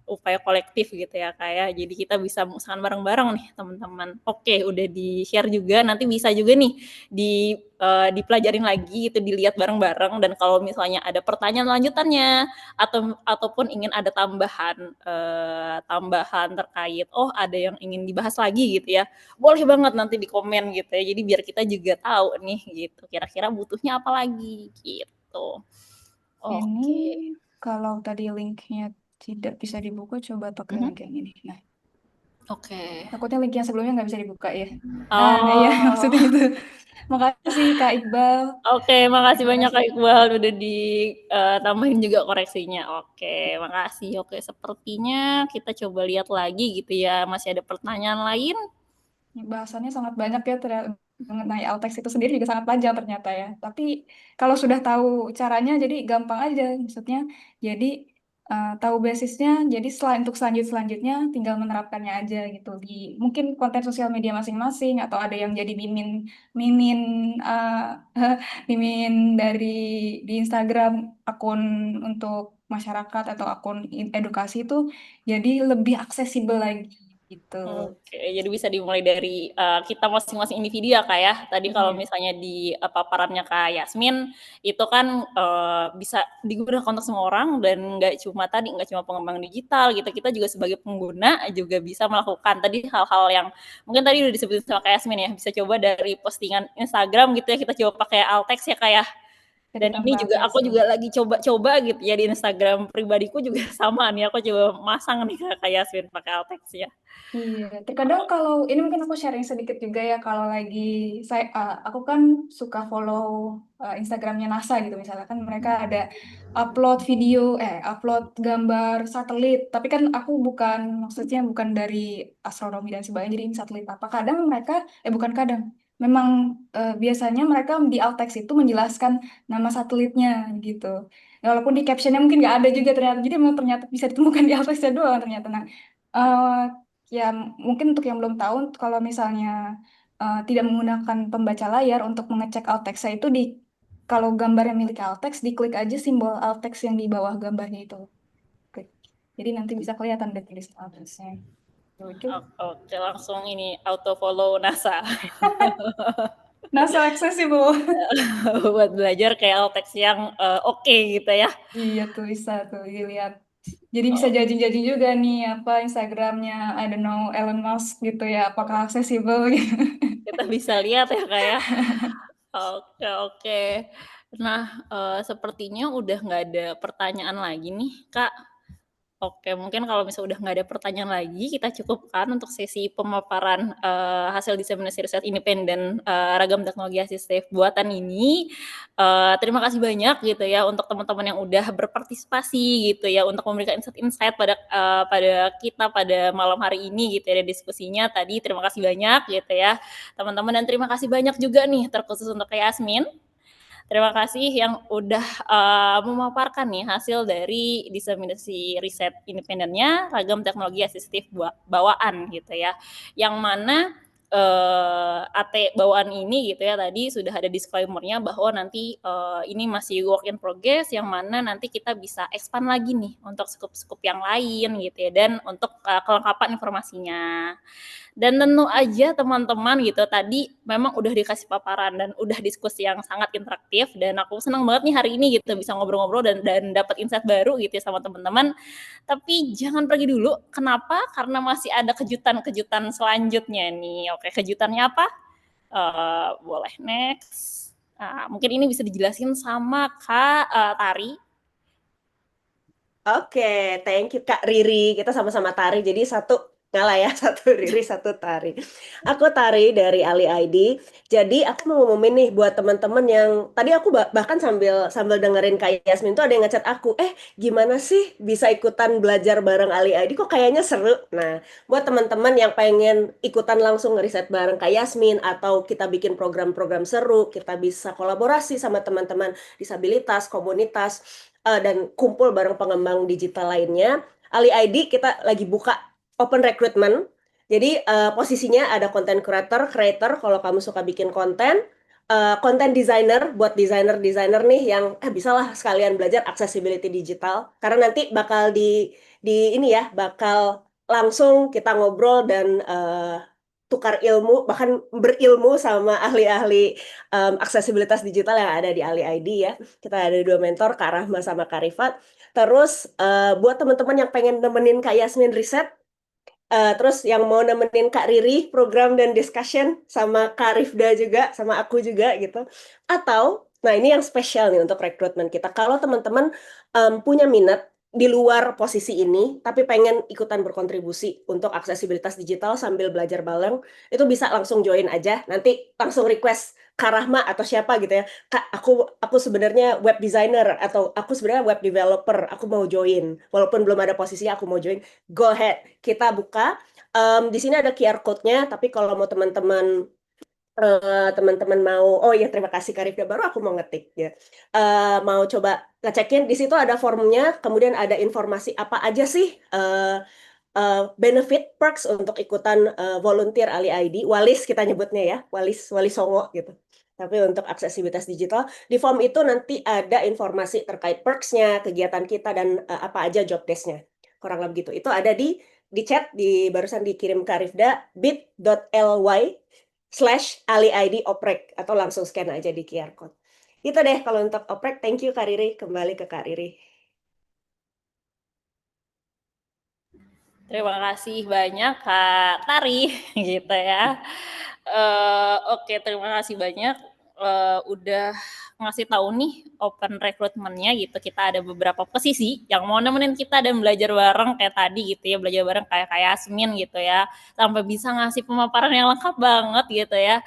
upaya kolektif gitu ya kayak jadi kita bisa mengusahakan bareng-bareng nih teman-teman. Oke, udah di-share juga, nanti bisa juga nih dipelajarin lagi itu dilihat bareng-bareng dan kalau misalnya ada pertanyaan lanjutannya ataupun ingin ada tambahan terkait ada yang ingin dibahas lagi gitu ya. Boleh banget nanti di komen gitu ya. Jadi biar kita juga tahu nih gitu kira-kira butuhnya apa lagi gitu. Ini Oke. kalau tadi linknya tidak bisa dibuka, coba pakai Mhm. link yang ini. Nah, Oke. takutnya link yang sebelumnya nggak bisa dibuka ya. Nah, ya Oh. maksudnya itu. Makasih Kak Iqbal. Oke, makasih Terima banyak kasih. Kak Iqbal udah ditambahin juga koreksinya. Oke, makasih. Oke, sepertinya kita coba lihat lagi gitu ya. Masih ada pertanyaan lain? Bahasannya sangat banyak ya mengenai Altex itu sendiri juga sangat panjang ternyata ya. Tapi kalau sudah tahu caranya jadi gampang aja maksudnya. Jadi tahu basisnya jadi untuk selanjutnya tinggal menerapkannya aja gitu di mungkin konten sosial media masing-masing atau ada yang jadi mimin mimin dari di Instagram akun untuk masyarakat atau akun edukasi itu jadi lebih aksesibel lagi gitu. Oke, jadi bisa dimulai dari kita masing-masing individu ya Kak ya. Tadi kalau Iya. misalnya di paparannya Kak Yasmin itu kan bisa digunakan untuk semua orang dan nggak cuma pengembang digital gitu. Kita juga sebagai pengguna juga bisa melakukan tadi hal-hal yang mungkin tadi udah disebutin sama Kak Yasmin ya. Bisa coba dari postingan Instagram gitu ya kita coba pakai alt text ya Kak ya. Bisa Dan ini ditambah juga teks aku ya. juga lagi coba-coba gitu ya di Instagram pribadiku juga sama nih. Aku coba masang nih Kak Yasmin pakai alt text ya. Iya, terkadang kalau ini mungkin aku sharing sedikit juga ya kalau lagi aku kan suka follow Instagramnya NASA gitu misalnya kan mereka ada upload gambar satelit tapi kan aku maksudnya bukan dari astronomi dan sebagainya jadi ini satelit apa kadang mereka bukan kadang memang biasanya mereka di alt text itu menjelaskan nama satelitnya gitu. Ya, walaupun di captionnya mungkin nggak ada juga ternyata jadi memang ternyata bisa ditemukan di alt textnya doang ternyata. Nah, eh, ya, mungkin untuk yang belum tahu, kalau misalnya tidak menggunakan pembaca layar untuk mengecek alt text itu kalau gambarnya milik alt text, diklik aja simbol alt text yang di bawah gambarnya itu. Klik. Jadi nanti bisa kelihatan deh tulisan alt text-nya. Lucu. Oke, langsung ini auto follow NASA Nah, so accessible. buat belajar kayak Altex yang oke gitu ya. Iya tuh bisa tuh dilihat. Jadi bisa Oh, judging-judging juga nih apa Instagramnya, I don't know, Elon Musk gitu ya, apakah accessible gitu. kita bisa lihat ya Kak ya. Oke, oke. Nah, sepertinya udah nggak ada pertanyaan lagi nih Kak. Oke, mungkin kalau misalnya udah nggak ada pertanyaan lagi, kita cukupkan untuk sesi pemaparan hasil diseminasi riset independen ragam teknologi asistif buatan ini. Terima kasih banyak gitu ya untuk teman-teman yang udah berpartisipasi gitu ya untuk memberikan insight-insight pada kita pada malam hari ini gitu ya diskusinya tadi. Terima kasih banyak gitu ya teman-teman, dan terima kasih banyak juga nih terkhusus untuk Yasmin. Terima kasih yang udah memaparkan nih hasil dari diseminasi riset independennya ragam teknologi asistif bawaan gitu ya. Yang mana AT bawaan ini gitu ya tadi sudah ada disclaimer-nya bahwa nanti ini masih work in progress, yang mana nanti kita bisa expand lagi nih untuk scope-scope yang lain gitu ya, dan untuk kelengkapan informasinya. Dan tentu aja teman-teman gitu tadi memang udah dikasih paparan dan udah diskusi yang sangat interaktif, dan aku senang banget nih hari ini gitu bisa ngobrol-ngobrol dan dapat insight baru gitu ya sama teman-teman. Tapi jangan pergi dulu. Kenapa? Karena masih ada kejutan-kejutan selanjutnya nih. Oke, kejutannya apa? Boleh next. Mungkin ini bisa dijelasin sama Kak Tari. Oke, thank you Kak Riri. Kita sama-sama Tari, jadi satu ngalah ya, satu Riri, satu Tari. Aku Tari dari Ali ID. Jadi aku mau ngumumin nih buat teman-teman yang tadi aku bahkan sambil dengerin Kak Yasmin tuh ada yang ngechat aku, gimana sih bisa ikutan belajar bareng Ali ID? Kok kayaknya seru. Nah, buat teman-teman yang pengen ikutan langsung ngeriset bareng Kak Yasmin atau kita bikin program-program seru, kita bisa kolaborasi sama teman-teman disabilitas, komunitas, dan kumpul bareng pengembang digital lainnya. Ali ID kita lagi buka open recruitment. Jadi posisinya ada content creator kalau kamu suka bikin konten, content designer buat desainer nih yang bisalah sekalian belajar accessibility digital, karena nanti bakal di ini ya, bakal langsung kita ngobrol dan tukar ilmu, bahkan berilmu sama ahli-ahli aksesibilitas digital yang ada di Ali ID ya. Kita ada 2 mentor, Kak Rahma sama Kak Rifat. Terus buat teman-teman yang pengen nemenin Kak Yasmin riset, terus yang mau nemenin Kak Riri program dan discussion sama Kak Rifda juga, sama aku juga gitu. Atau, nah ini yang spesial nih untuk rekrutmen kita. Kalau teman-teman punya minat di luar posisi ini, tapi pengen ikutan berkontribusi untuk aksesibilitas digital sambil belajar bareng, itu bisa langsung join aja. Nanti langsung request Kak Rahma atau siapa gitu ya. Kak, aku sebenarnya web designer atau aku sebenarnya web developer, aku mau join. Walaupun belum ada posisinya, aku mau join. Go ahead, kita buka. Di sini ada QR code-nya, tapi kalau mau teman-teman mau, oh iya terima kasih Kak Rifda, baru aku mau ngetik ya. Mau coba ngecekin, di situ ada formnya, kemudian ada informasi apa aja sih benefit perks untuk ikutan volunteer Ali ID, walis kita nyebutnya ya, walis songo gitu. Tapi untuk aksesibilitas digital, di form itu nanti ada informasi terkait perks-nya, kegiatan kita, dan apa aja job desk-nya. Kurang lebih gitu. Itu ada di chat, barusan dikirim ke Rifda, bit.ly/AliID oprek, atau langsung scan aja di QR code. Itu deh kalau untuk oprek. Thank you Kak Riri, kembali ke Kak Riri. Terima kasih banyak Kak Tari gitu ya. Oke, terima kasih banyak udah ngasih tahu nih open recruitment-nya gitu. Kita ada beberapa posisi yang mau nemenin kita dan belajar bareng kayak tadi gitu ya, belajar bareng kayak Yasmin gitu ya, sampai bisa ngasih pemaparan yang lengkap banget gitu ya.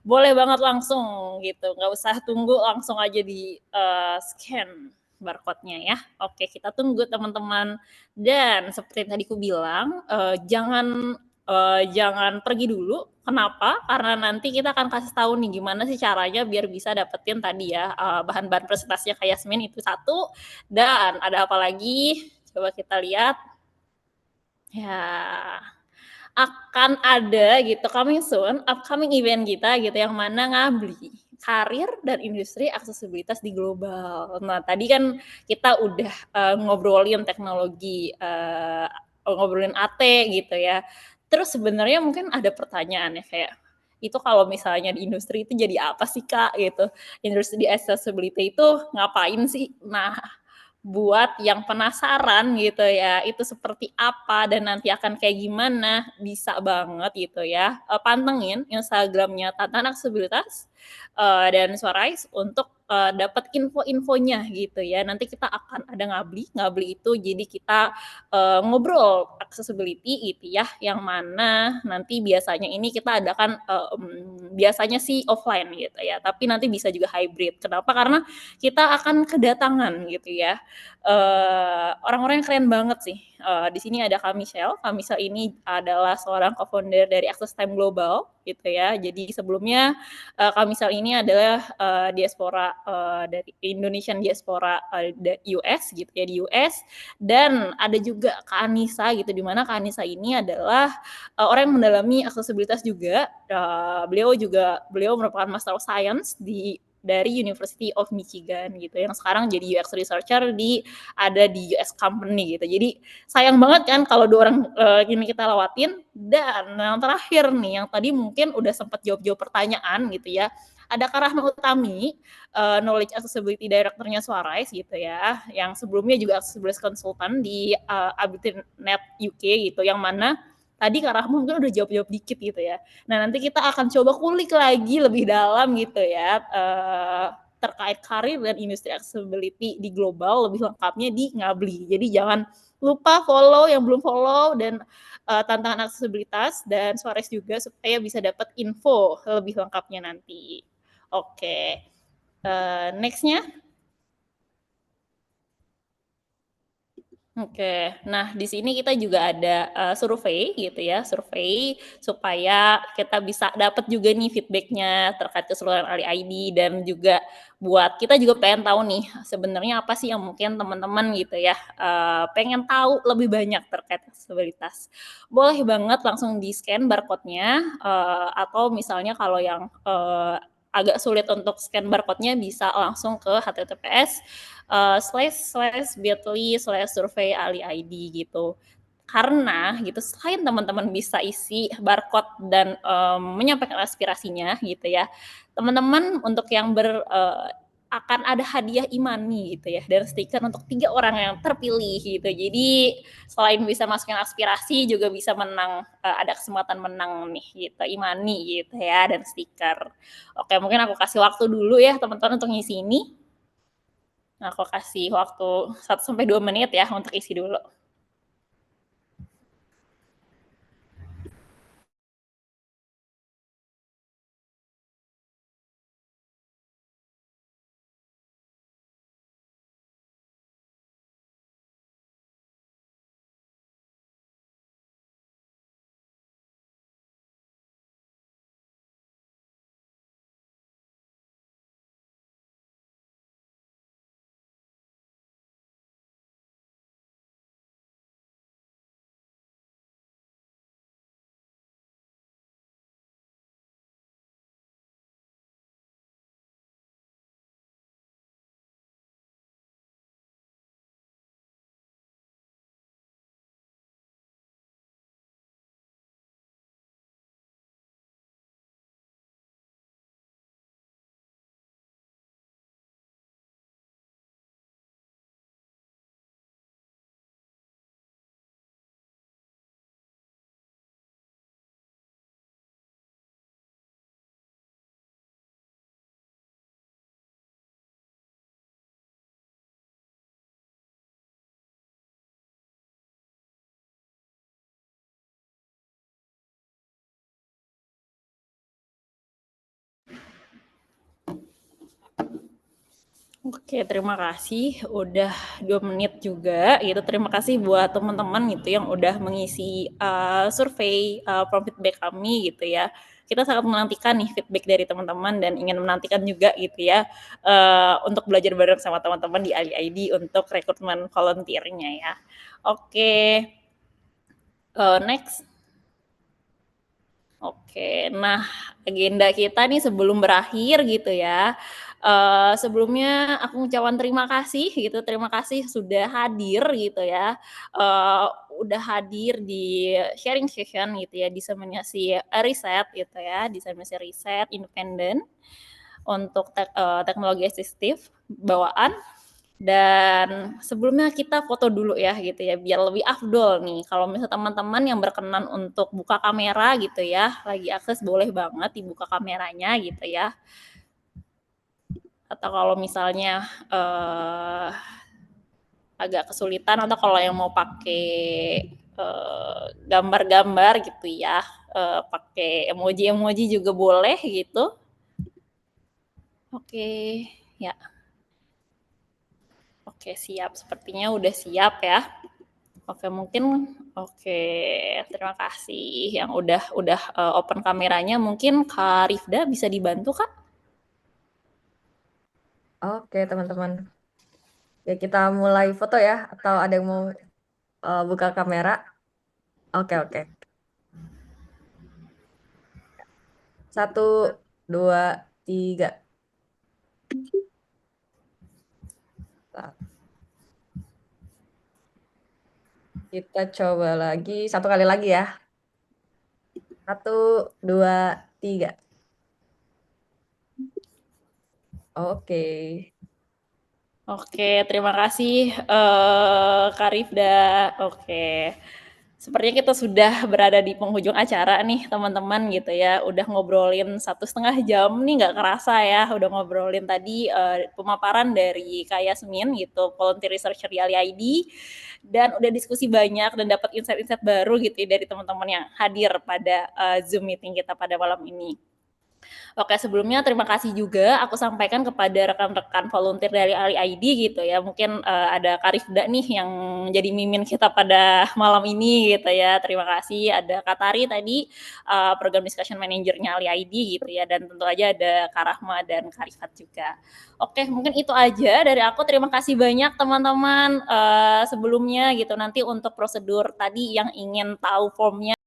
Boleh banget langsung gitu, nggak usah tunggu, langsung aja di scan barcode-nya ya. Oke, kita tunggu teman-teman. Dan seperti yang tadi aku bilang, jangan pergi dulu. Kenapa? Karena nanti kita akan kasih tahu nih gimana sih caranya biar bisa dapetin tadi ya bahan-bahan presentasinya kayak Yasmin itu satu. Dan ada apa lagi? Coba kita lihat. Ya, akan ada gitu coming soon, upcoming event kita gitu yang mana ngabli karir dan industri aksesibilitas di global. Nah tadi kan kita udah ngobrolin teknologi, ngobrolin AT gitu ya. Terus sebenarnya mungkin ada pertanyaan ya kayak, itu kalau misalnya di industri itu jadi apa sih Kak gitu? Industri accessibility itu ngapain sih? Nah, buat yang penasaran gitu ya, itu seperti apa dan nanti akan kayak gimana, bisa banget gitu ya pantengin Instagramnya Tantangan Aksesibilitas dan Suaraiz untuk dapat info-infonya gitu ya. Nanti kita akan ada ngabli itu jadi kita ngobrol accessibility gitu ya, yang mana nanti biasanya ini kita adakan biasanya sih offline gitu ya, tapi nanti bisa juga hybrid. Kenapa? Karena kita akan kedatangan gitu ya orang-orang yang keren banget sih. Di sini ada Kak Michelle. Kak Michelle ini adalah seorang co-founder dari Access Time Global gitu ya. Jadi sebelumnya Kak Michelle ini adalah diaspora dari Indonesian diaspora US gitu ya, di US. Dan ada juga Kak Anissa gitu, di mana Kak Anissa ini adalah orang yang mendalami aksesibilitas juga. Beliau merupakan Master of Science dari University of Michigan gitu, yang sekarang jadi UX researcher ada di US company gitu. Jadi sayang banget kan kalau 2 orang ini kita lewatin. Dan yang terakhir nih, yang tadi mungkin udah sempat jawab-jawab pertanyaan gitu ya, ada Kak Rahma Utami, Knowledge Accessibility Director-nya Suarez gitu ya, yang sebelumnya juga Accessibility Consultant di AbilityNet UK gitu, yang mana tadi Kak Rahma mungkin udah jawab-jawab dikit gitu ya. Nah, nanti kita akan coba kulik lagi lebih dalam gitu ya, terkait karir dan industri accessibility di global lebih lengkapnya di Ngabli. Jadi jangan lupa follow yang belum follow dan tantangan aksesibilitas dan Suarez juga supaya bisa dapat info lebih lengkapnya nanti. Oke, next-nya. Oke, nah di sini kita juga ada survei gitu ya, survei supaya kita bisa dapat juga nih feedback-nya terkait keseluruhan Ali ID, dan juga buat kita juga pengen tahu nih sebenarnya apa sih yang mungkin teman-teman gitu ya pengen tahu lebih banyak terkait aksesibilitas. Boleh banget langsung di-scan barcode-nya atau misalnya kalau yang agak sulit untuk scan barcode-nya bisa langsung ke https://bit.ly/survey Ali ID gitu. Karena gitu selain teman-teman bisa isi barcode dan menyampaikan aspirasinya gitu ya, teman-teman untuk yang akan ada hadiah e-money gitu ya, dan stiker untuk 3 orang yang terpilih gitu. Jadi selain bisa masukin aspirasi juga bisa menang, ada kesempatan menang nih gitu, e-money gitu ya, dan stiker. Oke, mungkin aku kasih waktu dulu ya teman-teman untuk ngisi ini. Nah, aku kasih waktu 1-2 menit ya untuk isi dulu. Oke, terima kasih udah 2 menit juga gitu. Terima kasih buat teman-teman gitu yang udah mengisi survei from feedback kami gitu ya. Kita sangat menantikan nih feedback dari teman-teman dan ingin menantikan juga gitu ya untuk belajar bareng sama teman-teman di Ali ID untuk rekrutmen volunteer-nya ya. Oke, next. Oke, nah agenda kita nih sebelum berakhir gitu ya, sebelumnya aku ucapan terima kasih gitu, terima kasih sudah hadir gitu ya, udah hadir di sharing session gitu ya, diseminasi riset gitu ya, diseminasi riset independen untuk teknologi asistif bawaan. Dan sebelumnya kita foto dulu ya gitu ya, biar lebih afdol nih. Kalau misalnya teman-teman yang berkenan untuk buka kamera gitu ya, lagi akses boleh banget dibuka kameranya gitu ya. Atau kalau misalnya agak kesulitan, atau kalau yang mau pakai gambar-gambar gitu ya, pakai emoji-emoji juga boleh gitu. Oke, ya. Oke, siap. Sepertinya udah siap ya. Oke, mungkin terima kasih yang udah open kameranya. Mungkin Kak Rifda bisa dibantu, Kak? Oke, teman-teman. Ya, kita mulai foto ya, atau ada yang mau buka kamera? Oke, oke. 1, 2, 3. Kita coba lagi, 1 kali lagi ya. 1, 2, 3. Oke. Oke, terima kasih Kak Rifda. Oke. Sepertinya kita sudah berada di penghujung acara nih teman-teman gitu ya. Udah ngobrolin 1,5 jam nih, nggak kerasa ya. Udah ngobrolin tadi pemaparan dari Kak Yasmin gitu, volunteer researcher di AliID. Dan udah diskusi banyak dan dapat insight-insight baru gitu ya dari teman-teman yang hadir pada Zoom meeting kita pada malam ini. Oke, sebelumnya terima kasih juga aku sampaikan kepada rekan-rekan volunteer dari AliID gitu ya. Mungkin ada Kak Rifda nih yang jadi mimin kita pada malam ini gitu ya. Terima kasih. Ada Kak Tari tadi, program discussion manager-nya AliID gitu ya. Dan tentu aja ada Kak Rahma dan Kak Rifat juga. Oke, mungkin itu aja dari aku. Terima kasih banyak teman-teman sebelumnya gitu. Nanti untuk prosedur tadi yang ingin tahu formnya